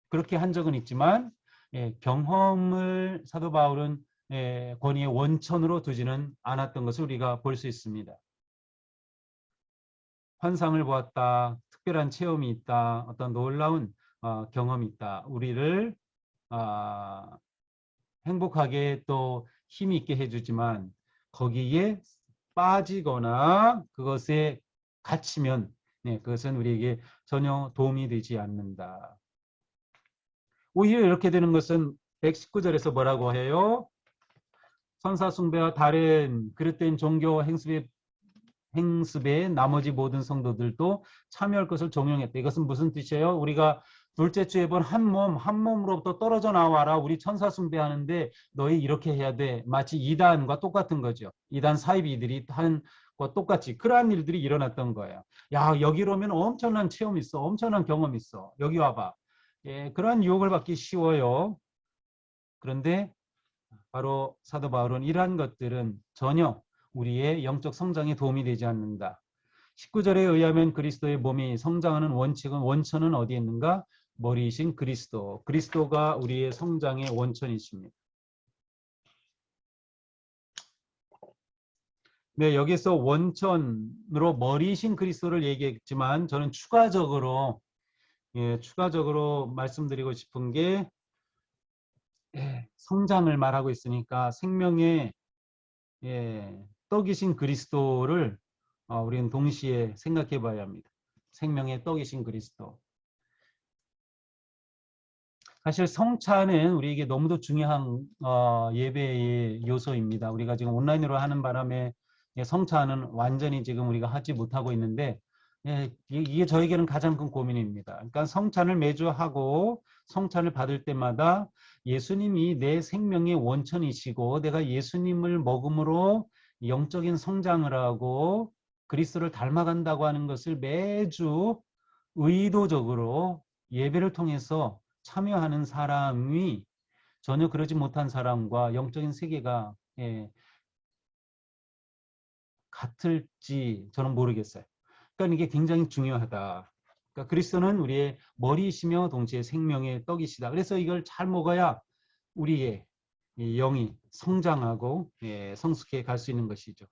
그렇게 한 적은 있지만 경험을 사도 바울은 권위의 원천으로 두지는 않았던 것을 우리가 볼 수 있습니다. 환상을 보았다. 특별한 체험이 있다. 어떤 놀라운 경험이 있다. 우리를 행복하게 또 힘이 있게 해주지만 거기에 빠지거나 그것에 갇히면 네, 그것은 우리에게 전혀 도움이 되지 않는다. 오히려 이렇게 되는 것은 119절에서 뭐라고 해요? 선사 숭배와 다른 그릇된 종교 행습에 나머지 모든 성도들도 참여할 것을 종용했다. 이것은 무슨 뜻이에요? 우리가 둘째 주에 본 한 몸으로부터 떨어져 나와라. 우리 천사 숭배하는데 너희 이렇게 해야 돼. 마치 이단과 똑같은 거죠. 이단 사이비들이 한 것과 똑같이 그러한 일들이 일어났던 거예요. 야, 여기로 오면 엄청난 체험이 있어. 엄청난 경험이 있어. 여기 와봐. 예, 그러한 유혹을 받기 쉬워요. 그런데 바로 사도 바울은 이러한 것들은 전혀 우리의 영적 성장에 도움이 되지 않는다. 19절에 의하면 그리스도의 몸이 성장하는 원천은 어디에 있는가? 머리이신 그리스도. 그리스도가 우리의 성장의 원천이십니다. 네, 여기서 원천으로 머리이신 그리스도를 얘기했지만 저는 추가적으로 말씀드리고 싶은 게 성장을 말하고 있으니까 생명의 떡이신 그리스도를 우리는 동시에 생각해 봐야 합니다. 생명의 떡이신 그리스도. 사실 성찬은 우리에게 너무도 중요한 예배의 요소입니다. 우리가 지금 온라인으로 하는 바람에 성찬은 완전히 지금 우리가 하지 못하고 있는데 이게 저에게는 가장 큰 고민입니다. 그러니까 성찬을 매주 하고 성찬을 받을 때마다 예수님이 내 생명의 원천이시고 내가 예수님을 먹음으로 영적인 성장을 하고 그리스도를 닮아간다고 하는 것을 매주 의도적으로 예배를 통해서 참여하는 사람이 전혀 그러지 못한 사람과 영적인 세계가 같을지 저는 모르겠어요. 그러니까 이게 굉장히 중요하다. 그러니까 그리스도는 우리의 머리이시며 동시에 생명의 떡이시다. 그래서 이걸 잘 먹어야 우리의 영이 성장하고 성숙해 갈 수 있는 것이죠.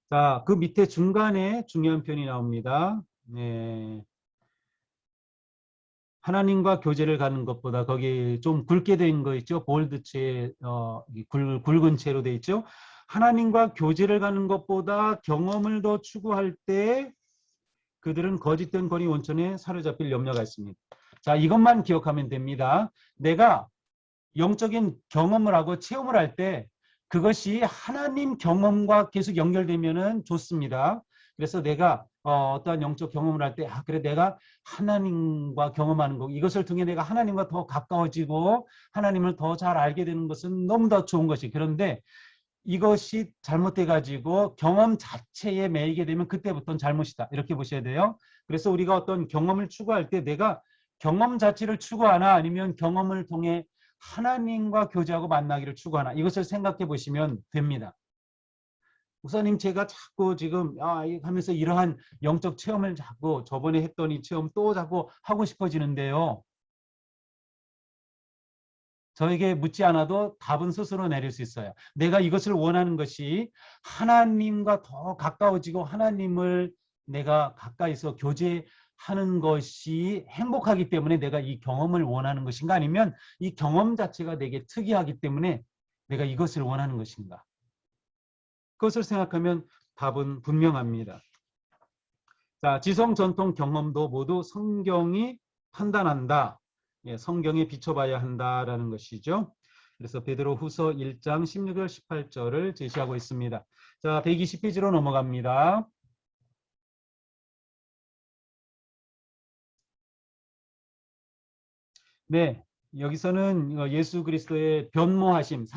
자, 그 밑에 중간에 중요한 표현이 나옵니다. 하나님과 교제를 가는 것보다 거기 좀 굵게 된 거 있죠. 볼드체 굵은 채로 돼 있죠. 하나님과 교제를 가는 것보다 경험을 더 추구할 때 그들은 거짓된 권위 원천에 사로잡힐 염려가 있습니다. 자, 이것만 기억하면 됩니다. 내가 영적인 경험을 하고 체험을 할 때 그것이 하나님 경험과 계속 연결되면은 좋습니다. 그래서 내가 어떠한 영적 경험을 할 때 그래 내가 하나님과 경험하는 거 이것을 통해 내가 하나님과 더 가까워지고 하나님을 더 잘 알게 되는 것은 너무 더 좋은 것이 그런데 이것이 잘못돼 가지고 경험 자체에 매이게 되면 그때부터는 잘못이다. 이렇게 보셔야 돼요. 그래서 우리가 어떤 경험을 추구할 때 내가 경험 자체를 추구하나 아니면 경험을 통해 하나님과 교제하고 만나기를 추구하나 이것을 생각해 보시면 됩니다. 목사님 제가 자꾸 지금 하면서 이러한 영적 체험을 자꾸 저번에 했던 이 체험 또 자꾸 하고 싶어지는데요. 저에게 묻지 않아도 답은 스스로 내릴 수 있어요. 내가 이것을 원하는 것이 하나님과 더 가까워지고 하나님을 내가 가까이서 교제하는 것이 행복하기 때문에 내가 이 경험을 원하는 것인가 아니면 이 경험 자체가 내게 특이하기 때문에 내가 이것을 원하는 것인가. 그것을 생각하면 답은 분명합니다. 자, 지성, 전통, 경험도 모두 성경이 판단한다. 성경에 비춰봐야 한다라는 것이죠. 그래서 베드로 후서 1장 16절 18절을 제시하고 있습니다. 자, 120페이지로 넘어갑니다. 네, 여기서는 예수 그리스도의 변모하심,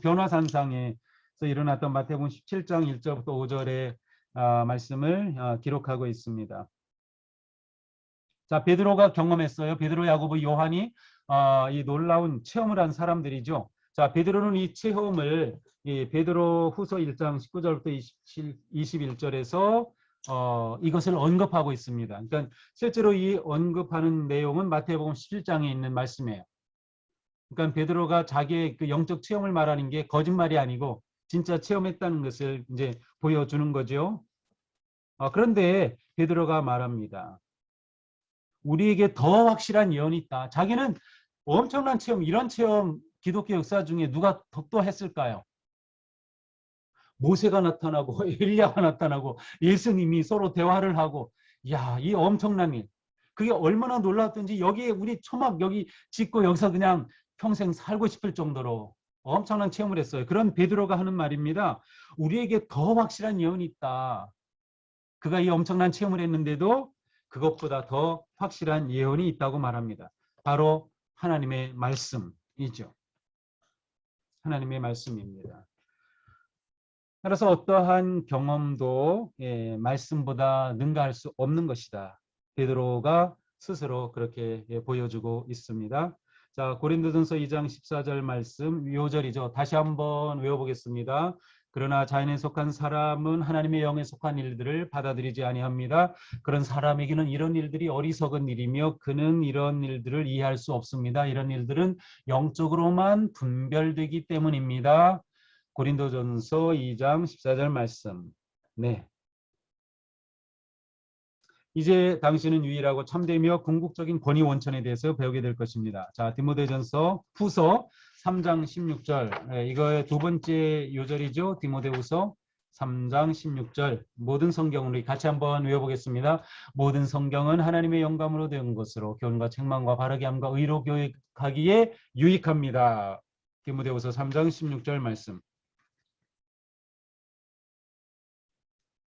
변화산상에서 일어났던 마태복음 17장 1절부터 5절의 말씀을 기록하고 있습니다. 자, 베드로가 경험했어요. 베드로, 야고보, 요한이 이 놀라운 체험을 한 사람들이죠. 자, 베드로는 이 체험을 베드로 후서 1장 19절부터 21절에서 이것을 언급하고 있습니다. 그러니까 실제로 이 언급하는 내용은 마태복음 17장에 있는 말씀이에요. 그러니까 베드로가 자기의 그 영적 체험을 말하는 게 거짓말이 아니고 진짜 체험했다는 것을 이제 보여주는 거죠. 그런데 베드로가 말합니다. 우리에게 더 확실한 예언이 있다. 자기는 엄청난 체험, 이런 체험 기독교 역사 중에 누가 또 했을까요? 모세가 나타나고 엘리야가 나타나고 예수님이 서로 대화를 하고 야, 이 엄청난 일. 그게 얼마나 놀라웠던지 여기에 우리 초막 여기 짓고 여기서 그냥 평생 살고 싶을 정도로 엄청난 체험을 했어요. 그런 베드로가 하는 말입니다. 우리에게 더 확실한 예언이 있다. 그가 이 엄청난 체험을 했는데도 그것보다 더 확실한 예언이 있다고 말합니다. 바로 하나님의 말씀이죠. 하나님의 말씀입니다. 따라서 어떠한 경험도 말씀보다 능가할 수 없는 것이다. 베드로가 스스로 그렇게 보여주고 있습니다. 자, 고린도전서 2장 14절 말씀 요절이죠. 다시 한번 외워보겠습니다. 그러나 자연에 속한 사람은 하나님의 영에 속한 일들을 받아들이지 아니합니다. 그런 사람에게는 이런 일들이 어리석은 일이며 그는 이런 일들을 이해할 수 없습니다. 이런 일들은 영적으로만 분별되기 때문입니다. 고린도전서 2장 14절 말씀. 네. 이제 당신은 유일하고 참되며 궁극적인 권위 원천에 대해서 배우게 될 것입니다. 자, 디모데전서 후서 3장 16절. 이거의 두 번째 요절이죠. 디모데후서 3장 16절. 모든 성경을 우리 같이 한번 외워보겠습니다. 모든 성경은 하나님의 영감으로 된 것으로 교훈과 책망과 바르게 함과 의로 교육하기에 유익합니다. 디모데후서 3장 16절 말씀.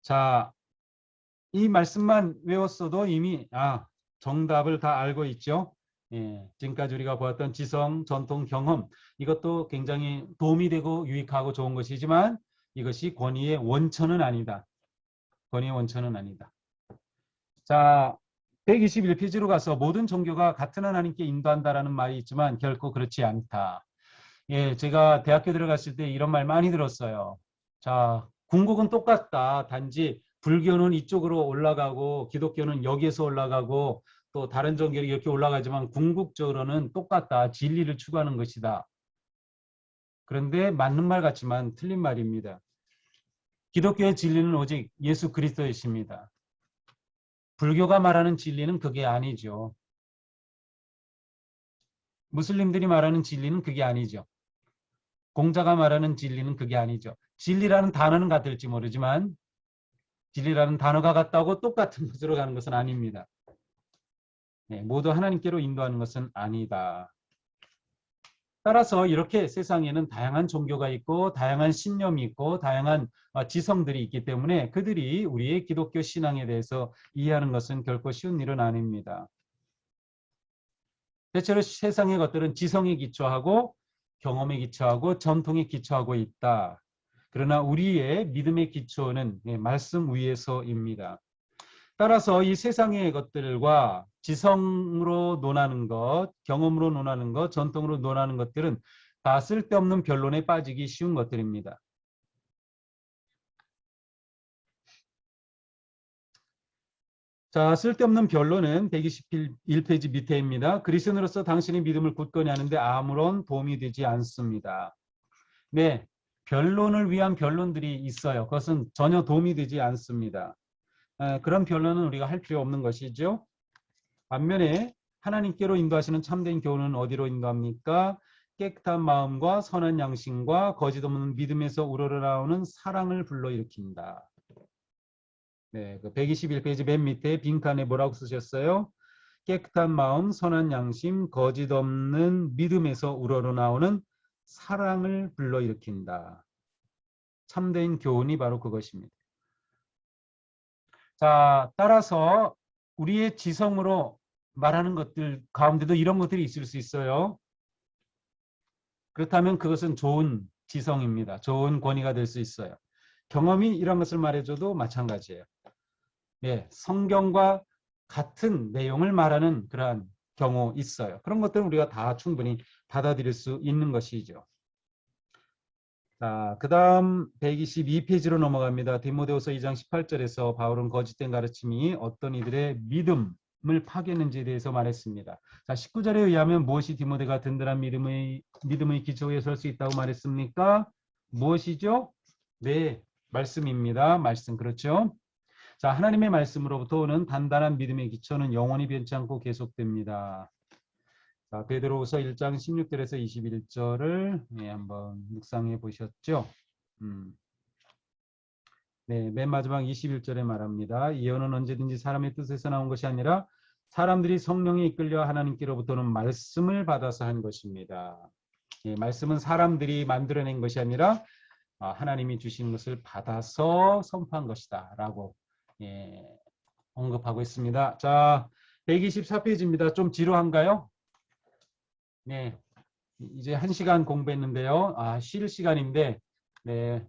자, 이 말씀만 외웠어도 이미 정답을 다 알고 있죠. 지금까지 우리가 보았던 지성, 전통, 경험 이것도 굉장히 도움이 되고 유익하고 좋은 것이지만 이것이 권위의 원천은 아니다. 권위의 원천은 아니다. 자, 121페이지로 가서 모든 종교가 같은 하나님께 인도한다라는 말이 있지만 결코 그렇지 않다. 제가 대학교 들어갔을 때 이런 말 많이 들었어요. 자, 궁극은 똑같다. 단지 불교는 이쪽으로 올라가고 기독교는 여기에서 올라가고 또 다른 종교는 이렇게 올라가지만 궁극적으로는 똑같다. 진리를 추구하는 것이다. 그런데 맞는 말 같지만 틀린 말입니다. 기독교의 진리는 오직 예수 그리스도이십니다. 불교가 말하는 진리는 그게 아니죠. 무슬림들이 말하는 진리는 그게 아니죠. 공자가 말하는 진리는 그게 아니죠. 진리라는 단어는 같을지 모르지만 진리라는 단어가 같다고 똑같은 곳으로 가는 것은 아닙니다. 모두 하나님께로 인도하는 것은 아니다. 따라서 이렇게 세상에는 다양한 종교가 있고 다양한 신념이 있고 다양한 지성들이 있기 때문에 그들이 우리의 기독교 신앙에 대해서 이해하는 것은 결코 쉬운 일은 아닙니다. 대체로 세상의 것들은 지성에 기초하고 경험에 기초하고 전통에 기초하고 있다. 그러나 우리의 믿음의 기초는 말씀 위에서입니다. 따라서 이 세상의 것들과 지성으로 논하는 것, 경험으로 논하는 것, 전통으로 논하는 것들은 다 쓸데없는 변론에 빠지기 쉬운 것들입니다. 자, 쓸데없는 변론은 121페이지 밑에입니다. 그리스도인으로서 당신의 믿음을 굳건히 하는데 아무런 도움이 되지 않습니다. 네, 변론을 위한 변론들이 있어요. 그것은 전혀 도움이 되지 않습니다. 그런 변론은 우리가 할 필요 없는 것이죠. 반면에 하나님께로 인도하시는 참된 교훈은 어디로 인도합니까? 깨끗한 마음과 선한 양심과 거짓 없는 믿음에서 우러나오는 사랑을 불러일으킨다. 네, 그 121페이지 맨 밑에 빈칸에 뭐라고 쓰셨어요? 깨끗한 마음, 선한 양심, 거짓 없는 믿음에서 우러나오는 사랑을 불러일으킨다. 참된 교훈이 바로 그것입니다. 자, 따라서 우리의 지성으로 말하는 것들 가운데도 이런 것들이 있을 수 있어요. 그렇다면 그것은 좋은 지성입니다. 좋은 권위가 될 수 있어요. 경험이 이런 것을 말해줘도 마찬가지예요. 성경과 같은 내용을 말하는 그러한 경우 있어요. 그런 것들은 우리가 다 충분히 받아들일 수 있는 것이죠. 자, 그 다음 122페이지로 넘어갑니다. 디모데후서 2장 18절에서 바울은 거짓된 가르침이 어떤 이들의 믿음을 파괴했는지에 대해서 말했습니다. 자, 19절에 의하면 무엇이 디모데가 든든한 믿음의 기초에 설 수 있다고 말했습니까? 무엇이죠? 네, 말씀입니다. 말씀, 그렇죠? 자, 하나님의 말씀으로부터 오는 단단한 믿음의 기초는 영원히 변치 않고 계속됩니다. 자, 베드로후서 1장 16절에서 21절을 한번 묵상해 보셨죠? 네, 맨 마지막 21절에 말합니다. 예언은 언제든지 사람의 뜻에서 나온 것이 아니라 사람들이 성령에 이끌려 하나님께로부터는 말씀을 받아서 한 것입니다. 예, 말씀은 사람들이 만들어낸 것이 아니라 하나님이 주신 것을 받아서 선포한 것이다 라고 예, 언급하고 있습니다. 자, 124페이지입니다. 좀 지루한가요? 네, 이제 1시간 공부했는데요. 쉴 시간인데 네,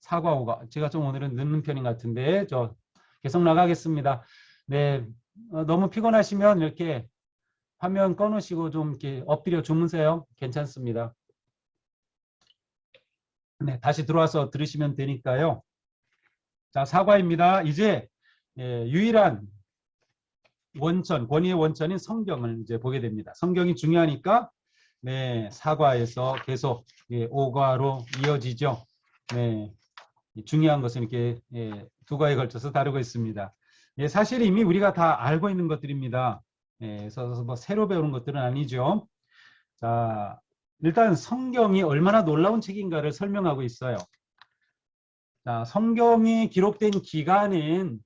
사과오가 제가 좀 오늘은 늦는 편인 것 같은데 저 계속 나가겠습니다. 네, 너무 피곤하시면 이렇게 화면 꺼놓으시고 좀 이렇게 엎드려 주무세요. 괜찮습니다. 네, 다시 들어와서 들으시면 되니까요. 자, 사과입니다. 이제 유일한 원천, 권위의 원천인 성경을 이제 보게 됩니다. 성경이 중요하니까 네, 사과에서 계속 오과로 이어지죠. 네, 중요한 것은 이렇게 두 과에 걸쳐서 다루고 있습니다. 사실 이미 우리가 다 알고 있는 것들입니다. 그래서 뭐 새로 배우는 것들은 아니죠. 자, 일단 성경이 얼마나 놀라운 책인가를 설명하고 있어요. 자, 성경이 기록된 기간은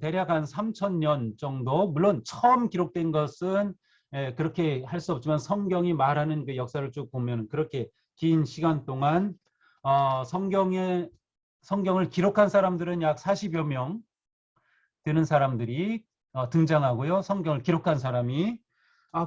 대략 한 3,000년 정도. 물론 처음 기록된 것은 그렇게 할 수 없지만 성경이 말하는 그 역사를 쭉 보면 그렇게 긴 시간 동안 성경을 기록한 사람들은 약 40여 명 되는 사람들이 등장하고요. 성경을 기록한 사람이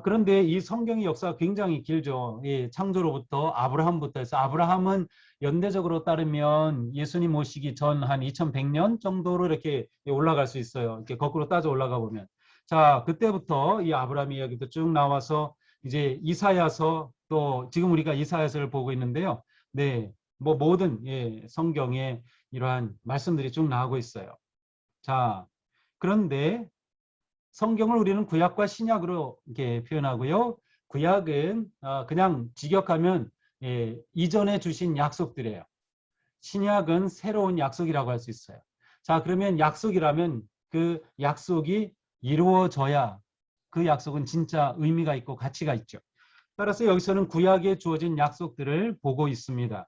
그런데 이 성경의 역사가 굉장히 길죠. 창조로부터 아브라함부터 해서 아브라함은 연대적으로 따르면 예수님 오시기 전 한 2100년 정도로 이렇게 올라갈 수 있어요. 이렇게 거꾸로 따져 올라가 보면. 자, 그때부터 이 아브라함 이야기도 쭉 나와서 이제 이사야서 또 지금 우리가 이사야서를 보고 있는데요. 네, 뭐 모든 성경에 이러한 말씀들이 쭉 나오고 있어요. 자, 그런데 성경을 우리는 구약과 신약으로 이렇게 표현하고요. 구약은 그냥 직역하면 이전에 주신 약속들이에요. 신약은 새로운 약속이라고 할 수 있어요. 자, 그러면 약속이라면 그 약속이 이루어져야 그 약속은 진짜 의미가 있고 가치가 있죠. 따라서 여기서는 구약에 주어진 약속들을 보고 있습니다.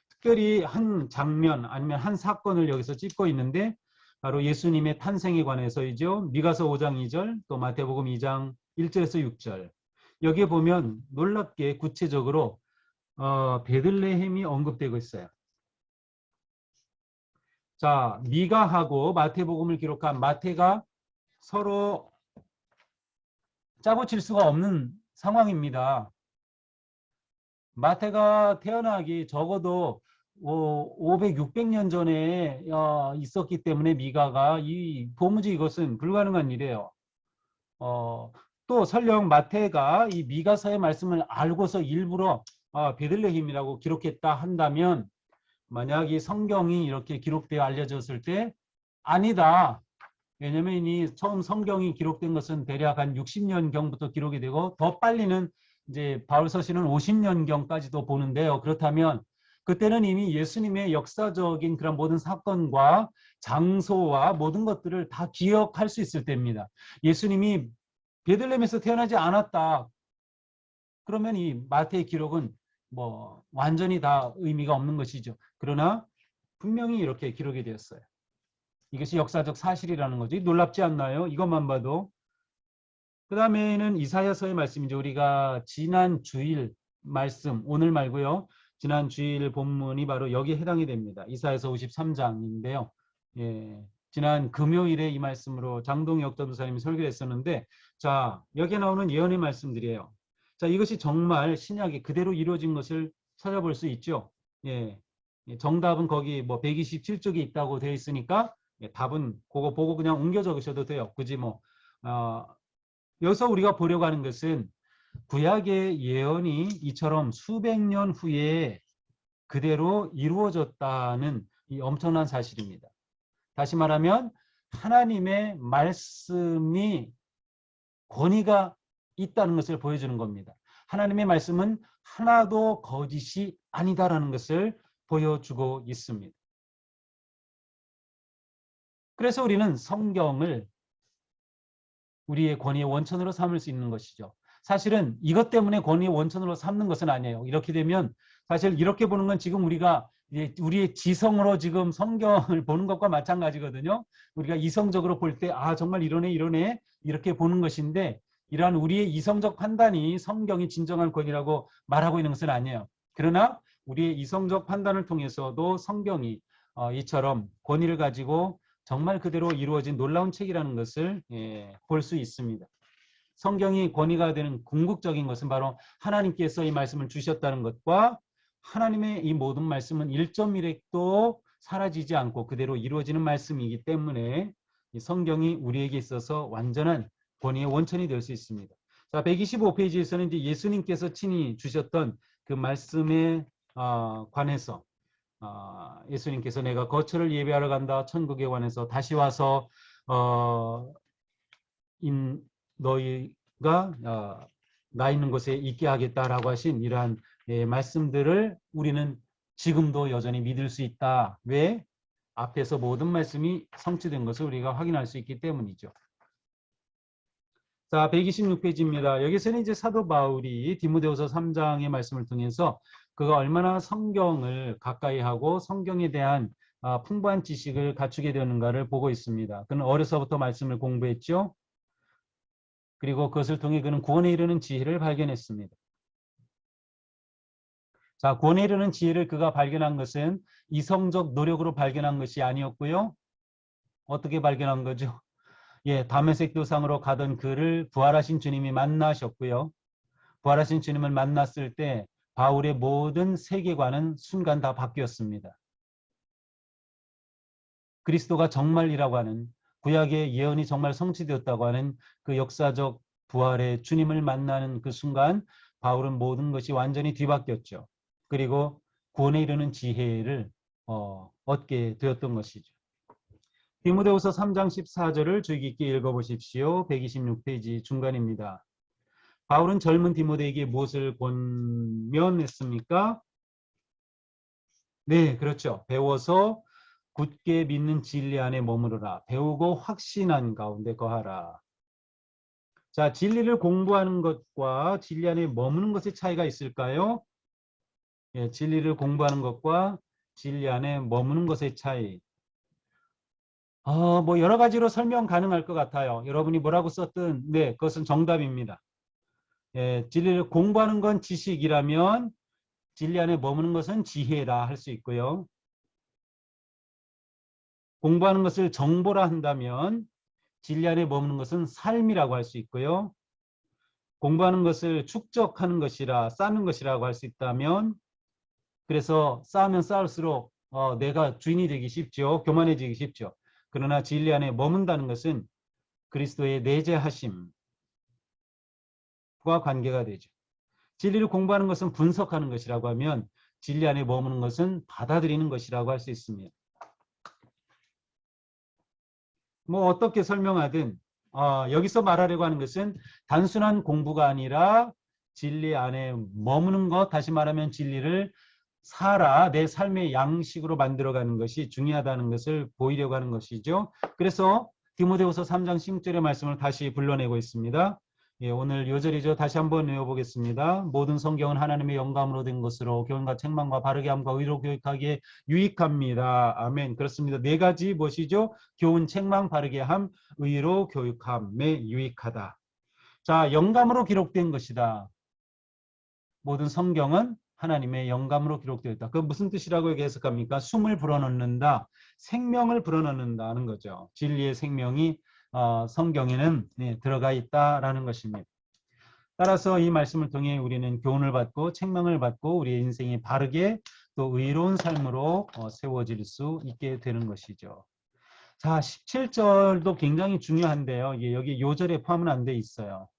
특별히 한 장면 아니면 한 사건을 여기서 짚고 있는데 바로 예수님의 탄생에 관해서이죠. 미가서 5장 2절 또 마태복음 2장 1절에서 6절 여기에 보면 놀랍게 구체적으로 베들레헴이 언급되고 있어요. 자, 미가하고 마태복음을 기록한 마태가 서로 짜고칠 수가 없는 상황입니다. 마태가 태어나기 적어도 500, 600년 전에 있었기 때문에 미가가 이 도무지 이것은 불가능한 일이에요. 또 설령 마태가 이 미가서의 말씀을 알고서 일부러 베들레헴이라고 기록했다 한다면 만약 이 성경이 이렇게 기록되어 알려졌을 때 아니다. 왜냐면 이 처음 성경이 기록된 것은 대략 한 60년경부터 기록이 되고 더 빨리는 이제 바울서신은 50년경까지도 보는데요. 그렇다면 그때는 이미 예수님의 역사적인 그런 모든 사건과 장소와 모든 것들을 다 기억할 수 있을 때입니다. 예수님이 베들레헴에서 태어나지 않았다. 그러면 이 마태의 기록은 뭐 완전히 다 의미가 없는 것이죠. 그러나 분명히 이렇게 기록이 되었어요. 이것이 역사적 사실이라는 거지. 놀랍지 않나요? 이것만 봐도. 그 다음에는 이사야서의 말씀이죠. 우리가 지난 주일 말씀, 오늘 말고요. 지난 주일 본문이 바로 여기에 해당이 됩니다. 이사야서 53장인데요. 지난 금요일에 이 말씀으로 장동혁 전도사님이 설교를 했었는데 자, 여기에 나오는 예언의 말씀들이에요. 자, 이것이 정말 신약이 그대로 이루어진 것을 찾아볼 수 있죠. 정답은 거기 뭐 127쪽에 있다고 되어 있으니까 답은 그거 보고 그냥 옮겨 적으셔도 돼요. 굳이 뭐 여기서 우리가 보려고 하는 것은 구약의 예언이 이처럼 수백 년 후에 그대로 이루어졌다는 이 엄청난 사실입니다. 다시 말하면 하나님의 말씀이 권위가 있다는 것을 보여주는 겁니다. 하나님의 말씀은 하나도 거짓이 아니다라는 것을 보여주고 있습니다. 그래서 우리는 성경을 우리의 권위의 원천으로 삼을 수 있는 것이죠. 사실은 이것 때문에 권위의 원천으로 삼는 것은 아니에요. 이렇게 되면 사실 이렇게 보는 건 지금 우리가 이제 우리의 지성으로 지금 성경을 보는 것과 마찬가지거든요. 우리가 이성적으로 볼 때, 아, 정말 이러네, 이러네, 이렇게 보는 것인데, 이러한 우리의 이성적 판단이 성경이 진정한 권위라고 말하고 있는 것은 아니에요. 그러나 우리의 이성적 판단을 통해서도 성경이 이처럼 권위를 가지고 정말 그대로 이루어진 놀라운 책이라는 것을 볼 수 있습니다. 성경이 권위가 되는 궁극적인 것은 바로 하나님께서 이 말씀을 주셨다는 것과 하나님의 이 모든 말씀은 1.1획도 사라지지 않고 그대로 이루어지는 말씀이기 때문에 이 성경이 우리에게 있어서 완전한 권위의 원천이 될 수 있습니다. 자, 125페이지에서는 이제 예수님께서 친히 주셨던 그 말씀에 관해서 예수님께서 내가 거처를 예배하러 간다 천국에 관해서 다시 와서 너희가 나 있는 곳에 있게 하겠다라고 하신 이러한 말씀들을 우리는 지금도 여전히 믿을 수 있다. 왜? 앞에서 모든 말씀이 성취된 것을 우리가 확인할 수 있기 때문이죠. 자, 126페이지입니다. 여기서는 이제 사도 바울이 디모데후서 3장의 말씀을 통해서 그가 얼마나 성경을 가까이 하고 성경에 대한 풍부한 지식을 갖추게 되는가를 보고 있습니다. 그는 어려서부터 말씀을 공부했죠. 그리고 그것을 통해 그는 구원에 이르는 지혜를 발견했습니다. 자, 구원에 이르는 지혜를 그가 발견한 것은 이성적 노력으로 발견한 것이 아니었고요. 어떻게 발견한 거죠? 예, 다메섹 도상으로 가던 그를 부활하신 주님이 만나셨고요. 부활하신 주님을 만났을 때 바울의 모든 세계관은 순간 다 바뀌었습니다. 그리스도가 정말이라고 하는 구약의 예언이 정말 성취되었다고 하는 그 역사적 부활의 주님을 만나는 그 순간 바울은 모든 것이 완전히 뒤바뀌었죠. 그리고 구원에 이르는 지혜를 얻게 되었던 것이죠. 디모데후서 3장 14절을 주의 깊게 읽어보십시오. 126페이지 중간입니다. 바울은 젊은 디모데에게 무엇을 권면했습니까? 네, 그렇죠. 배워서 굳게 믿는 진리 안에 머무르라. 배우고 확신한 가운데 거하라. 자, 진리를 공부하는 것과 진리 안에 머무는 것의 차이가 있을까요? 예, 진리를 공부하는 것과 진리 안에 머무는 것의 차이. 뭐 여러 가지로 설명 가능할 것 같아요. 여러분이 뭐라고 썼든 네, 그것은 정답입니다. 예, 진리를 공부하는 건 지식이라면 진리 안에 머무는 것은 지혜라 할 수 있고요. 공부하는 것을 정보라 한다면 진리 안에 머무는 것은 삶이라고 할 수 있고요. 공부하는 것을 축적하는 것이라 쌓는 것이라고 할 수 있다면 그래서 쌓으면 쌓을수록 내가 주인이 되기 쉽죠. 교만해지기 쉽죠. 그러나 진리 안에 머문다는 것은 그리스도의 내재하심과 관계가 되죠. 진리를 공부하는 것은 분석하는 것이라고 하면 진리 안에 머무는 것은 받아들이는 것이라고 할 수 있습니다. 뭐 어떻게 설명하든 여기서 말하려고 하는 것은 단순한 공부가 아니라 진리 안에 머무는 것, 다시 말하면 진리를 살아 내 삶의 양식으로 만들어가는 것이 중요하다는 것을 보이려고 하는 것이죠. 그래서 디모데후서 3장 16절의 말씀을 다시 불러내고 있습니다. 예, 오늘 요절이죠. 다시 한번 외워보겠습니다. 모든 성경은 하나님의 영감으로 된 것으로 교훈과 책망과 바르게 함과 의로 교육하기에 유익합니다. 아멘. 그렇습니다. 네 가지 무엇이죠? 교훈, 책망, 바르게 함, 의로 교육함에 유익하다. 자, 영감으로 기록된 것이다. 모든 성경은 하나님의 영감으로 기록되어 있다. 그 무슨 뜻이라고 해석합니까? 숨을 불어넣는다, 생명을 불어넣는다는 거죠. 진리의 생명이 성경에는 들어가 있다라는 것입니다. 따라서 이 말씀을 통해 우리는 교훈을 받고 책망을 받고 우리의 인생이 바르게 또 의로운 삶으로 세워질 수 있게 되는 것이죠. 자, 17절도 굉장히 중요한데요. 여기 요절에 포함은 안 돼 있어요.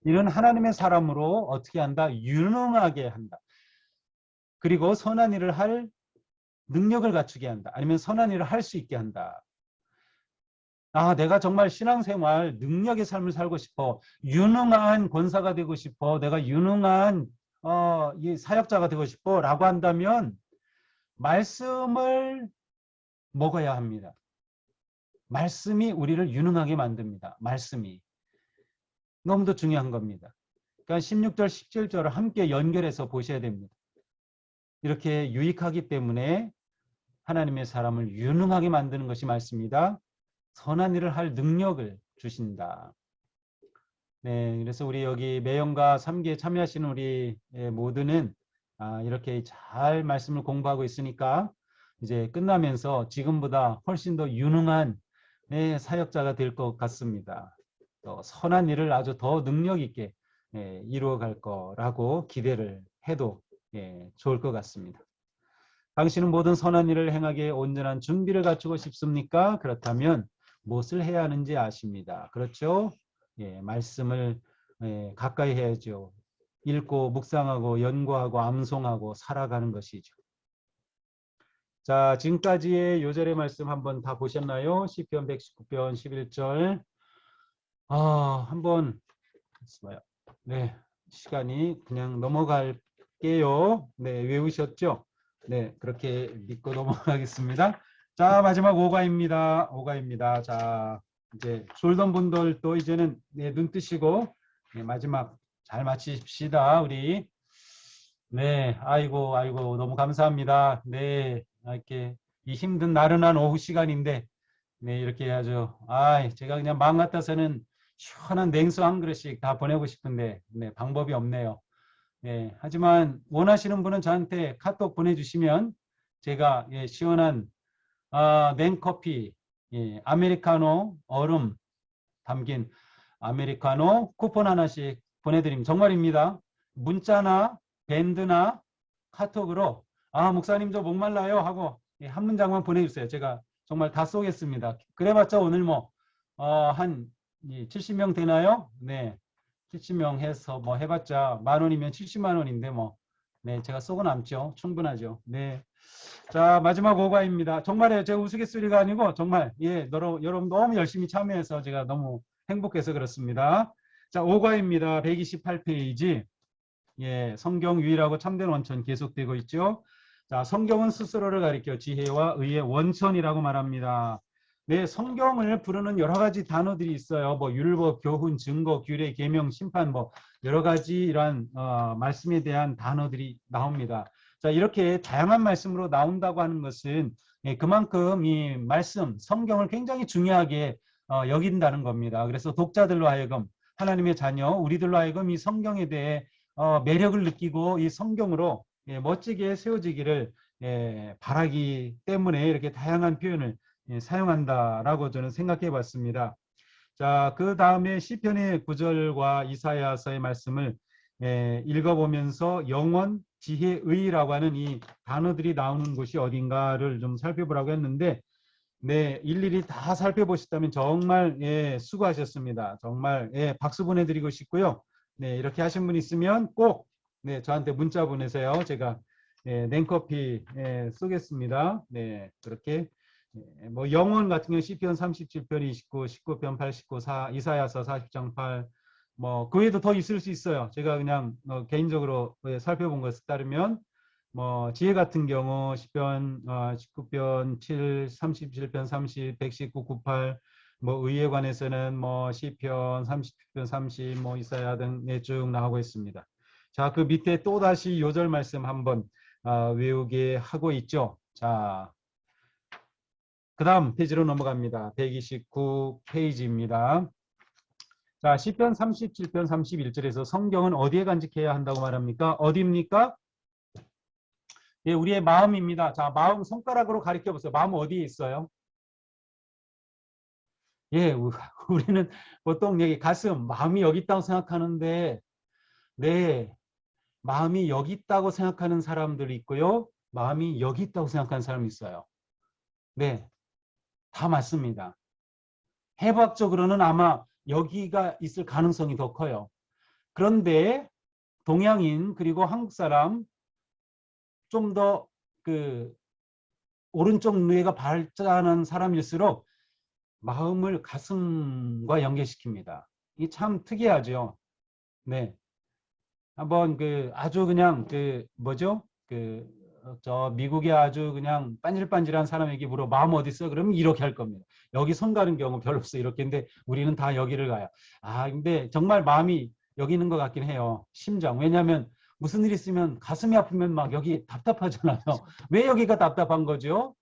이는 하나님의 사람으로 어떻게 한다? 유능하게 한다. 그리고 선한 일을 할 능력을 갖추게 한다. 아니면 선한 일을 할 수 있게 한다. 내가 정말 신앙생활 능력의 삶을 살고 싶어. 유능한 권사가 되고 싶어. 내가 유능한 이 사역자가 되고 싶어. 라고 한다면 말씀을 먹어야 합니다. 말씀이 우리를 유능하게 만듭니다. 말씀이. 너무도 중요한 겁니다. 그러니까 16절, 17절을 함께 연결해서 보셔야 됩니다. 이렇게 유익하기 때문에 하나님의 사람을 유능하게 만드는 것이 말씀이다. 선한 일을 할 능력을 주신다. 네, 그래서 우리 여기 매형과 3기에 참여하시는 우리 모두는 이렇게 잘 말씀을 공부하고 있으니까 이제 끝나면서 지금보다 훨씬 더 유능한 사역자가 될 것 같습니다. 또 선한 일을 아주 더 능력 있게 이루어갈 거라고 기대를 해도 좋을 것 같습니다. 당신은 모든 선한 일을 행하기에 온전한 준비를 갖추고 싶습니까? 그렇다면 무엇을 해야 하는지 아십니다. 그렇죠? 말씀을 가까이 해야죠. 읽고 묵상하고 연구하고 암송하고 살아가는 것이죠. 자, 지금까지의 요절의 말씀 한번 다 보셨나요? 시편 119편 11절. 한번 네, 시간이 그냥 넘어갈게요. 네, 외우셨죠? 네, 그렇게 믿고 넘어가겠습니다. 자, 마지막 오가입니다. 오가입니다. 자, 이제 졸던 분들도 이제는 눈 뜨시고 마지막 잘 마치십시다. 우리. 네, 아이고, 너무 감사합니다. 네, 이렇게 이 힘든 나른한 오후 시간인데, 네, 이렇게 해야죠. 제가 그냥 마음 같아서는 시원한 냉수 한 그릇씩 다 보내고 싶은데, 네, 방법이 없네요. 네, 하지만 원하시는 분은 저한테 카톡 보내주시면 제가 시원한 냉커피, 아메리카노 얼음 담긴 아메리카노 쿠폰 하나씩 보내드립니다. 정말입니다. 문자나 밴드나 카톡으로 목사님 저 목말라요 하고 한 문장만 보내주세요. 제가 정말 다 쏘겠습니다. 그래봤자 오늘 한 70명 되나요? 네, 70명 해서 해봤자 10,000원이면 70만 원인데 네, 제가 쏘고 남죠. 충분하죠. 네. 자, 마지막 오가입니다. 정말요, 제가 우스갯소리가 아니고 정말 여러분 너무 열심히 참여해서 제가 너무 행복해서 그렇습니다. 자, 오가입니다. 128페이지. 성경 유일하고 참된 원천 계속되고 있죠. 자, 성경은 스스로를 가리켜 지혜와 의의 원천이라고 말합니다. 네, 성경을 부르는 여러 가지 단어들이 있어요. 율법, 교훈, 증거, 규례, 계명, 심판 여러 가지 이러한 말씀에 대한 단어들이 나옵니다. 자, 이렇게 다양한 말씀으로 나온다고 하는 것은 그만큼 이 말씀, 성경을 굉장히 중요하게 여긴다는 겁니다. 그래서 독자들로 하여금 하나님의 자녀, 우리들로 하여금 이 성경에 대해 매력을 느끼고 이 성경으로 멋지게 세워지기를 바라기 때문에 이렇게 다양한 표현을 사용한다라고 저는 생각해 봤습니다. 자, 그 다음에 시편의 9절과 이사야서의 말씀을 읽어보면서 영원, 지혜, 의라고 하는 이 단어들이 나오는 곳이 어딘가를 좀 살펴보라고 했는데 네, 일일이 다 살펴보셨다면 정말 수고하셨습니다. 정말 박수 보내드리고 싶고요. 네, 이렇게 하신 분 있으면 꼭 저한테 문자 보내세요. 제가 냉커피 쏘겠습니다. 네, 그렇게 영원 같은 경우 시편 37편 29, 19편 89, 이사야서 40장 8, 그 외에도 더 있을 수 있어요. 제가 그냥 개인적으로 살펴본 것에 따르면 지혜 같은 경우 시편 19편 7, 37편 30, 119, 98, 의에 관해서는 시편 30편 30, 이사야 등 쭉 나오고 있습니다. 자, 그 밑에 또 다시 요절 말씀 한번 외우게 하고 있죠. 자, 그 다음 페이지로 넘어갑니다. 129페이지입니다. 자, 시편 37편 31절에서 성경은 어디에 간직해야 한다고 말합니까? 어디입니까? 우리의 마음입니다. 자, 마음 손가락으로 가리켜 보세요. 마음 어디에 있어요? 우리는 보통 여기 가슴, 마음이 여기 있다고 생각하는데, 네, 마음이 여기 있다고 생각하는 사람들이 있고요. 마음이 여기 있다고 생각하는 사람이 있어요. 네, 다 맞습니다. 해부학적으로는 아마 여기가 있을 가능성이 더 커요. 그런데 동양인 그리고 한국 사람 좀 더 오른쪽 뇌가 발전한 사람일수록 마음을 가슴과 연계시킵니다. 이게 참 특이하죠. 네. 한번 아주 그냥 저 미국의 아주 그냥 반질반질한 사람에게 물어 마음 어디 있어? 그러면 이렇게 할 겁니다. 여기 손 가는 경우 별로 없어 이렇게. 근데 우리는 다 여기를 가요. 근데 정말 마음이 여기 있는 것 같긴 해요. 심장. 왜냐하면 무슨 일 있으면 가슴이 아프면 막 여기 답답하잖아요. 그렇죠. 왜 여기가 답답한 거죠?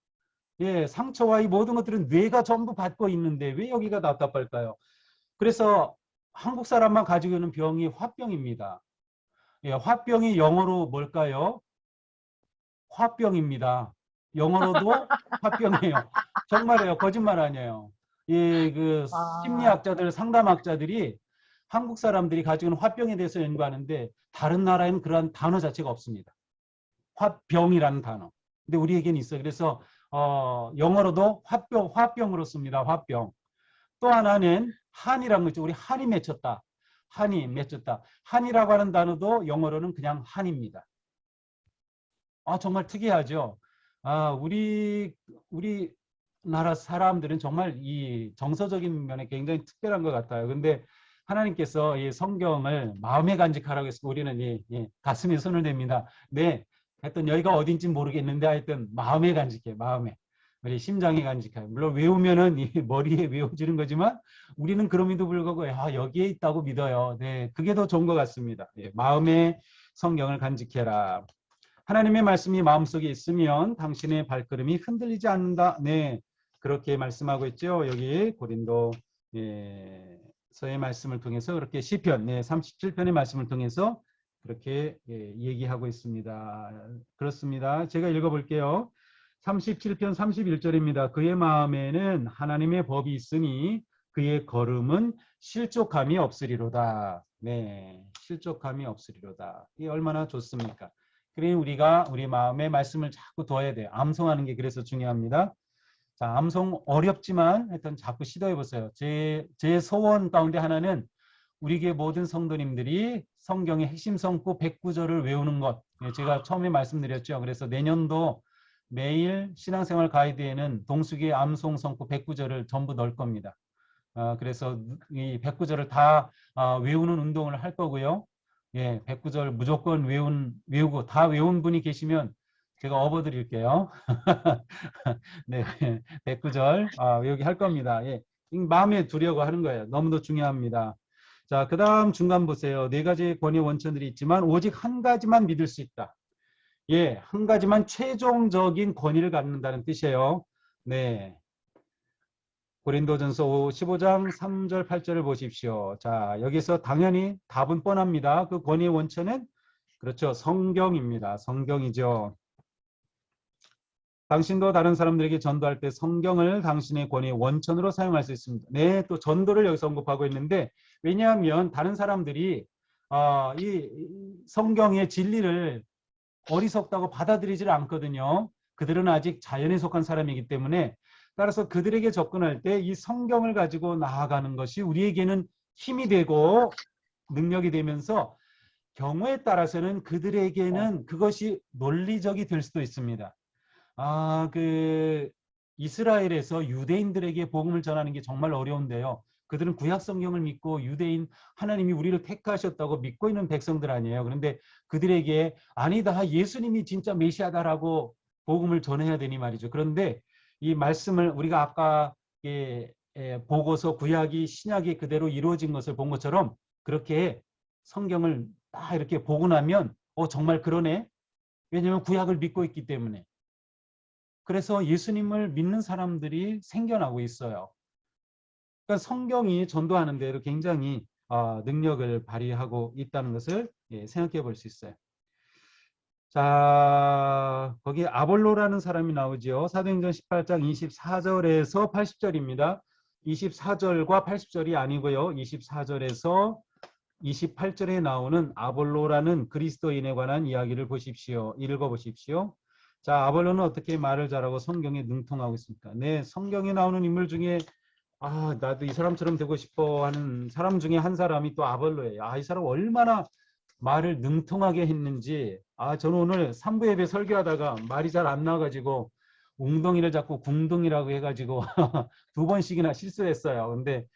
예, 상처와 이 모든 것들은 뇌가 전부 받고 있는데 왜 여기가 답답할까요? 그래서 한국 사람만 가지고 있는 병이 화병입니다. 예, 화병이 영어로 뭘까요? 화병입니다. 영어로도 화병이에요. 정말이에요. 거짓말 아니에요. 이 그 아, 심리학자들, 상담학자들이 한국 사람들이 가지고 있는 화병에 대해서 연구하는데 다른 나라에는 그러한 단어 자체가 없습니다. 화병이라는 단어. 근데 우리에게는 있어요. 그래서 영어로도 화병으로 씁니다. 화병. 또 하나는 한이라는 거죠. 우리 한이 맺혔다. 한이 맺혔다. 한이라고 하는 단어도 영어로는 그냥 한입니다. 정말 특이하죠. 우리 나라 사람들은 정말 이 정서적인 면에 굉장히 특별한 것 같아요. 근데 하나님께서 이 성경을 마음에 간직하라고 해서 우리는 가슴에 손을 댑니다. 네, 하여튼 여기가 어딘지 모르겠는데 하여튼 마음에 간직해, 마음에. 우리 심장에 간직해요. 물론 외우면은 이 머리에 외워지는 거지만 우리는 그럼에도 불구하고 여기에 있다고 믿어요. 네, 그게 더 좋은 것 같습니다. 마음에 성경을 간직해라. 하나님의 말씀이 마음속에 있으면 당신의 발걸음이 흔들리지 않는다. 네, 그렇게 말씀하고 있죠. 여기 고린도 서의 말씀을 통해서 그렇게 시편 37편의 말씀을 통해서 그렇게 얘기하고 있습니다. 그렇습니다. 제가 읽어볼게요. 37편 31절입니다. 그의 마음에는 하나님의 법이 있으니 그의 걸음은 실족함이 없으리로다. 네, 실족함이 없으리로다. 이게 얼마나 좋습니까? 그러니 우리가 우리 마음에 말씀을 자꾸 둬야 돼요. 암송하는 게 그래서 중요합니다. 자, 암송 어렵지만 하여튼 자꾸 시도해 보세요. 제 소원 가운데 하나는 우리 교회 모든 성도님들이 성경의 핵심 성구 109절을 외우는 것. 제가 처음에 말씀드렸죠. 그래서 내년도 매일 신앙생활 가이드에는 동수기의 암송 성구 109절을 전부 넣을 겁니다. 그래서 이 109절을 다 외우는 운동을 할 거고요. 예, 109절 무조건 외우고 다 외운 분이 계시면 제가 업어드릴게요. 네, 109절 외우기 할 겁니다. 예, 마음에 두려고 하는 거예요. 너무도 중요합니다. 자, 그 다음 중간 보세요. 네 가지 권위 원천들이 있지만 오직 한 가지만 믿을 수 있다. 예, 한 가지만 최종적인 권위를 갖는다는 뜻이에요. 네. 고린도전서 15장 3절 8절을 보십시오. 자, 여기서 당연히 답은 뻔합니다. 그 권위의 원천은 그렇죠. 성경입니다. 성경이죠. 당신도 다른 사람들에게 전도할 때 성경을 당신의 권위의 원천으로 사용할 수 있습니다. 네, 또 전도를 여기서 언급하고 있는데 왜냐하면 다른 사람들이 이 성경의 진리를 어리석다고 받아들이질 않거든요. 그들은 아직 자연에 속한 사람이기 때문에 따라서 그들에게 접근할 때 이 성경을 가지고 나아가는 것이 우리에게는 힘이 되고 능력이 되면서 경우에 따라서는 그들에게는 그것이 논리적이 될 수도 있습니다. 그 이스라엘에서 유대인들에게 복음을 전하는 게 정말 어려운데요. 그들은 구약 성경을 믿고 유대인 하나님이 우리를 택하셨다고 믿고 있는 백성들 아니에요. 그런데 그들에게 아니다, 예수님이 진짜 메시아다라고 복음을 전해야 되니 말이죠. 그런데 이 말씀을 우리가 아까 보고서 구약이 신약이 그대로 이루어진 것을 본 것처럼 그렇게 성경을 딱 이렇게 보고 나면 정말 그러네. 왜냐하면 구약을 믿고 있기 때문에. 그래서 예수님을 믿는 사람들이 생겨나고 있어요. 그러니까 성경이 전도하는 데로 굉장히 능력을 발휘하고 있다는 것을 생각해 볼 수 있어요. 자, 거기 아볼로라는 사람이 나오죠. 사도행전 18장 24절에서 80절입니다. 24절과 80절이 아니고요. 24절에서 28절에 나오는 아볼로라는 그리스도인에 관한 이야기를 보십시오. 읽어보십시오. 자, 아볼로는 어떻게 말을 잘하고 성경에 능통하고 있습니까? 네, 성경에 나오는 인물 중에 나도 이 사람처럼 되고 싶어 하는 사람 중에 한 사람이 또 아볼로예요. 이 사람 얼마나 말을 능통하게 했는지. 저는 오늘 3부 예배 설교하다가 말이 잘 안 나와가지고 웅덩이를 잡고 궁둥이라고 해가지고 2번씩이나 실수했어요. 근데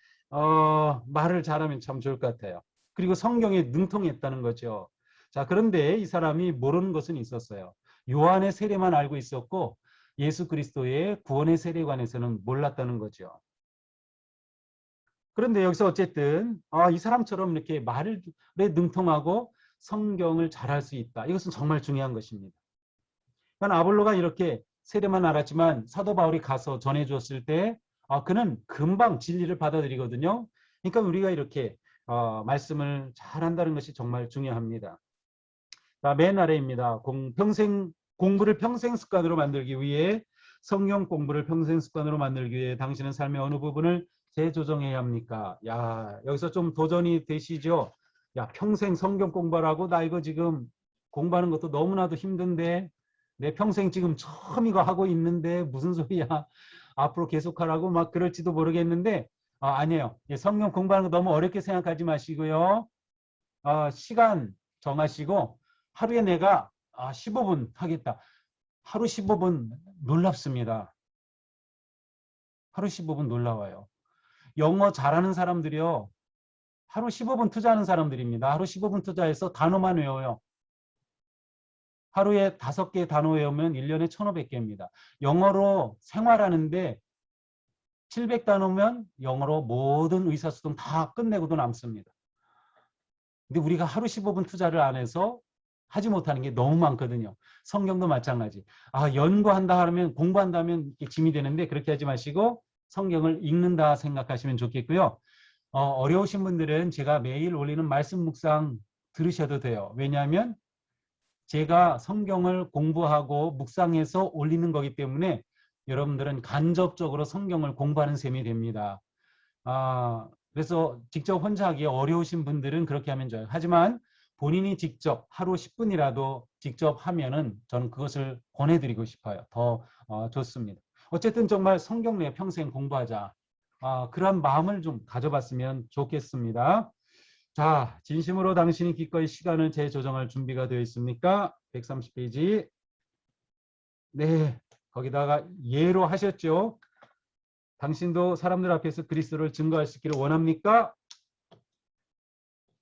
말을 잘하면 참 좋을 것 같아요. 그리고 성경에 능통했다는 거죠. 자, 그런데 이 사람이 모르는 것은 있었어요. 요한의 세례만 알고 있었고 예수 그리스도의 구원의 세례관에서는 몰랐다는 거죠. 그런데 여기서 어쨌든 이 사람처럼 이렇게 말에 능통하고 성경을 잘할 수 있다. 이것은 정말 중요한 것입니다. 그러니까 아볼로가 이렇게 세례만 알았지만 사도 바울이 가서 전해주었을 때 그는 금방 진리를 받아들이거든요. 그러니까 우리가 이렇게 말씀을 잘한다는 것이 정말 중요합니다. 자, 맨 아래입니다. 평생 공부를 평생 습관으로 만들기 위해 성경 공부를 평생 습관으로 만들기 위해 당신은 삶의 어느 부분을 재조정해야 합니까? 야, 여기서 좀 도전이 되시죠? 야, 평생 성경 공부하라고? 나 이거 지금 공부하는 것도 너무나도 힘든데 내 평생 지금 처음 이거 하고 있는데 무슨 소리야? 앞으로 계속하라고 막 그럴지도 모르겠는데 아니에요. 성경 공부하는 거 너무 어렵게 생각하지 마시고요. 시간 정하시고 하루에 내가 15분 하겠다. 하루 15분 놀랍습니다. 하루 15분 놀라워요. 영어 잘하는 사람들이요. 하루 15분 투자하는 사람들입니다. 하루 15분 투자해서 단어만 외워요. 하루에 5개 단어 외우면 1년에 1,500개입니다. 영어로 생활하는데 700단어면 영어로 모든 의사소통 다 끝내고도 남습니다. 근데 우리가 하루 15분 투자를 안 해서 하지 못하는 게 너무 많거든요. 성경도 마찬가지. 연구한다 하면 공부한다면 짐이 되는데 그렇게 하지 마시고 성경을 읽는다 생각하시면 좋겠고요. 어려우신 분들은 제가 매일 올리는 말씀 묵상 들으셔도 돼요. 왜냐하면 제가 성경을 공부하고 묵상해서 올리는 거기 때문에 여러분들은 간접적으로 성경을 공부하는 셈이 됩니다. 그래서 직접 혼자 하기 어려우신 분들은 그렇게 하면 좋아요. 하지만 본인이 직접 하루 10분이라도 직접 하면은 저는 그것을 권해드리고 싶어요. 더 좋습니다. 어쨌든 정말 성경 내 평생 공부하자. 그런 마음을 좀 가져봤으면 좋겠습니다. 자, 진심으로 당신이 기꺼이 시간을 재조정할 준비가 되어 있습니까? 130페이지. 네, 거기다가 예로 하셨죠? 당신도 사람들 앞에서 그리스도를 증거할 수 있기를 원합니까?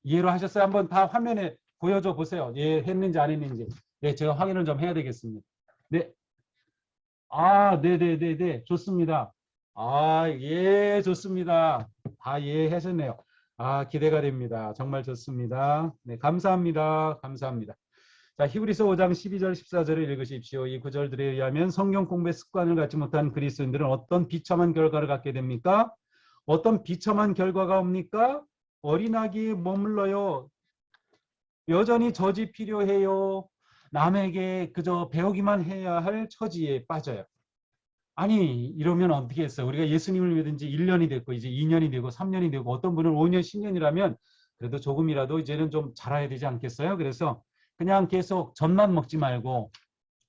이해로 하셨어요? 한번 다 화면에 보여줘 보세요. 예, 했는지 안 했는지. 네, 제가 확인을 좀 해야 되겠습니다. 네. 네네네네. 좋습니다. 예, 좋습니다. 다 이해하셨네요. 기대가 됩니다. 정말 좋습니다. 네, 감사합니다. 감사합니다. 자, 히브리서 5장 12절 14절을 읽으십시오. 이 구절들에 의하면 성경 공부의 습관을 갖지 못한 그리스도인들은 어떤 비참한 결과를 갖게 됩니까? 어떤 비참한 결과가 옵니까? 어린아기에 머물러요. 여전히 저지 필요해요. 남에게 그저 배우기만 해야 할 처지에 빠져요. 아니 이러면 어떻게 했어요? 우리가 예수님을 믿은 지 1년이 됐고 이제 2년이 되고 3년이 되고 어떤 분은 5년 10년이라면 그래도 조금이라도 이제는 좀 자라야 되지 않겠어요? 그래서 그냥 계속 젖만 먹지 말고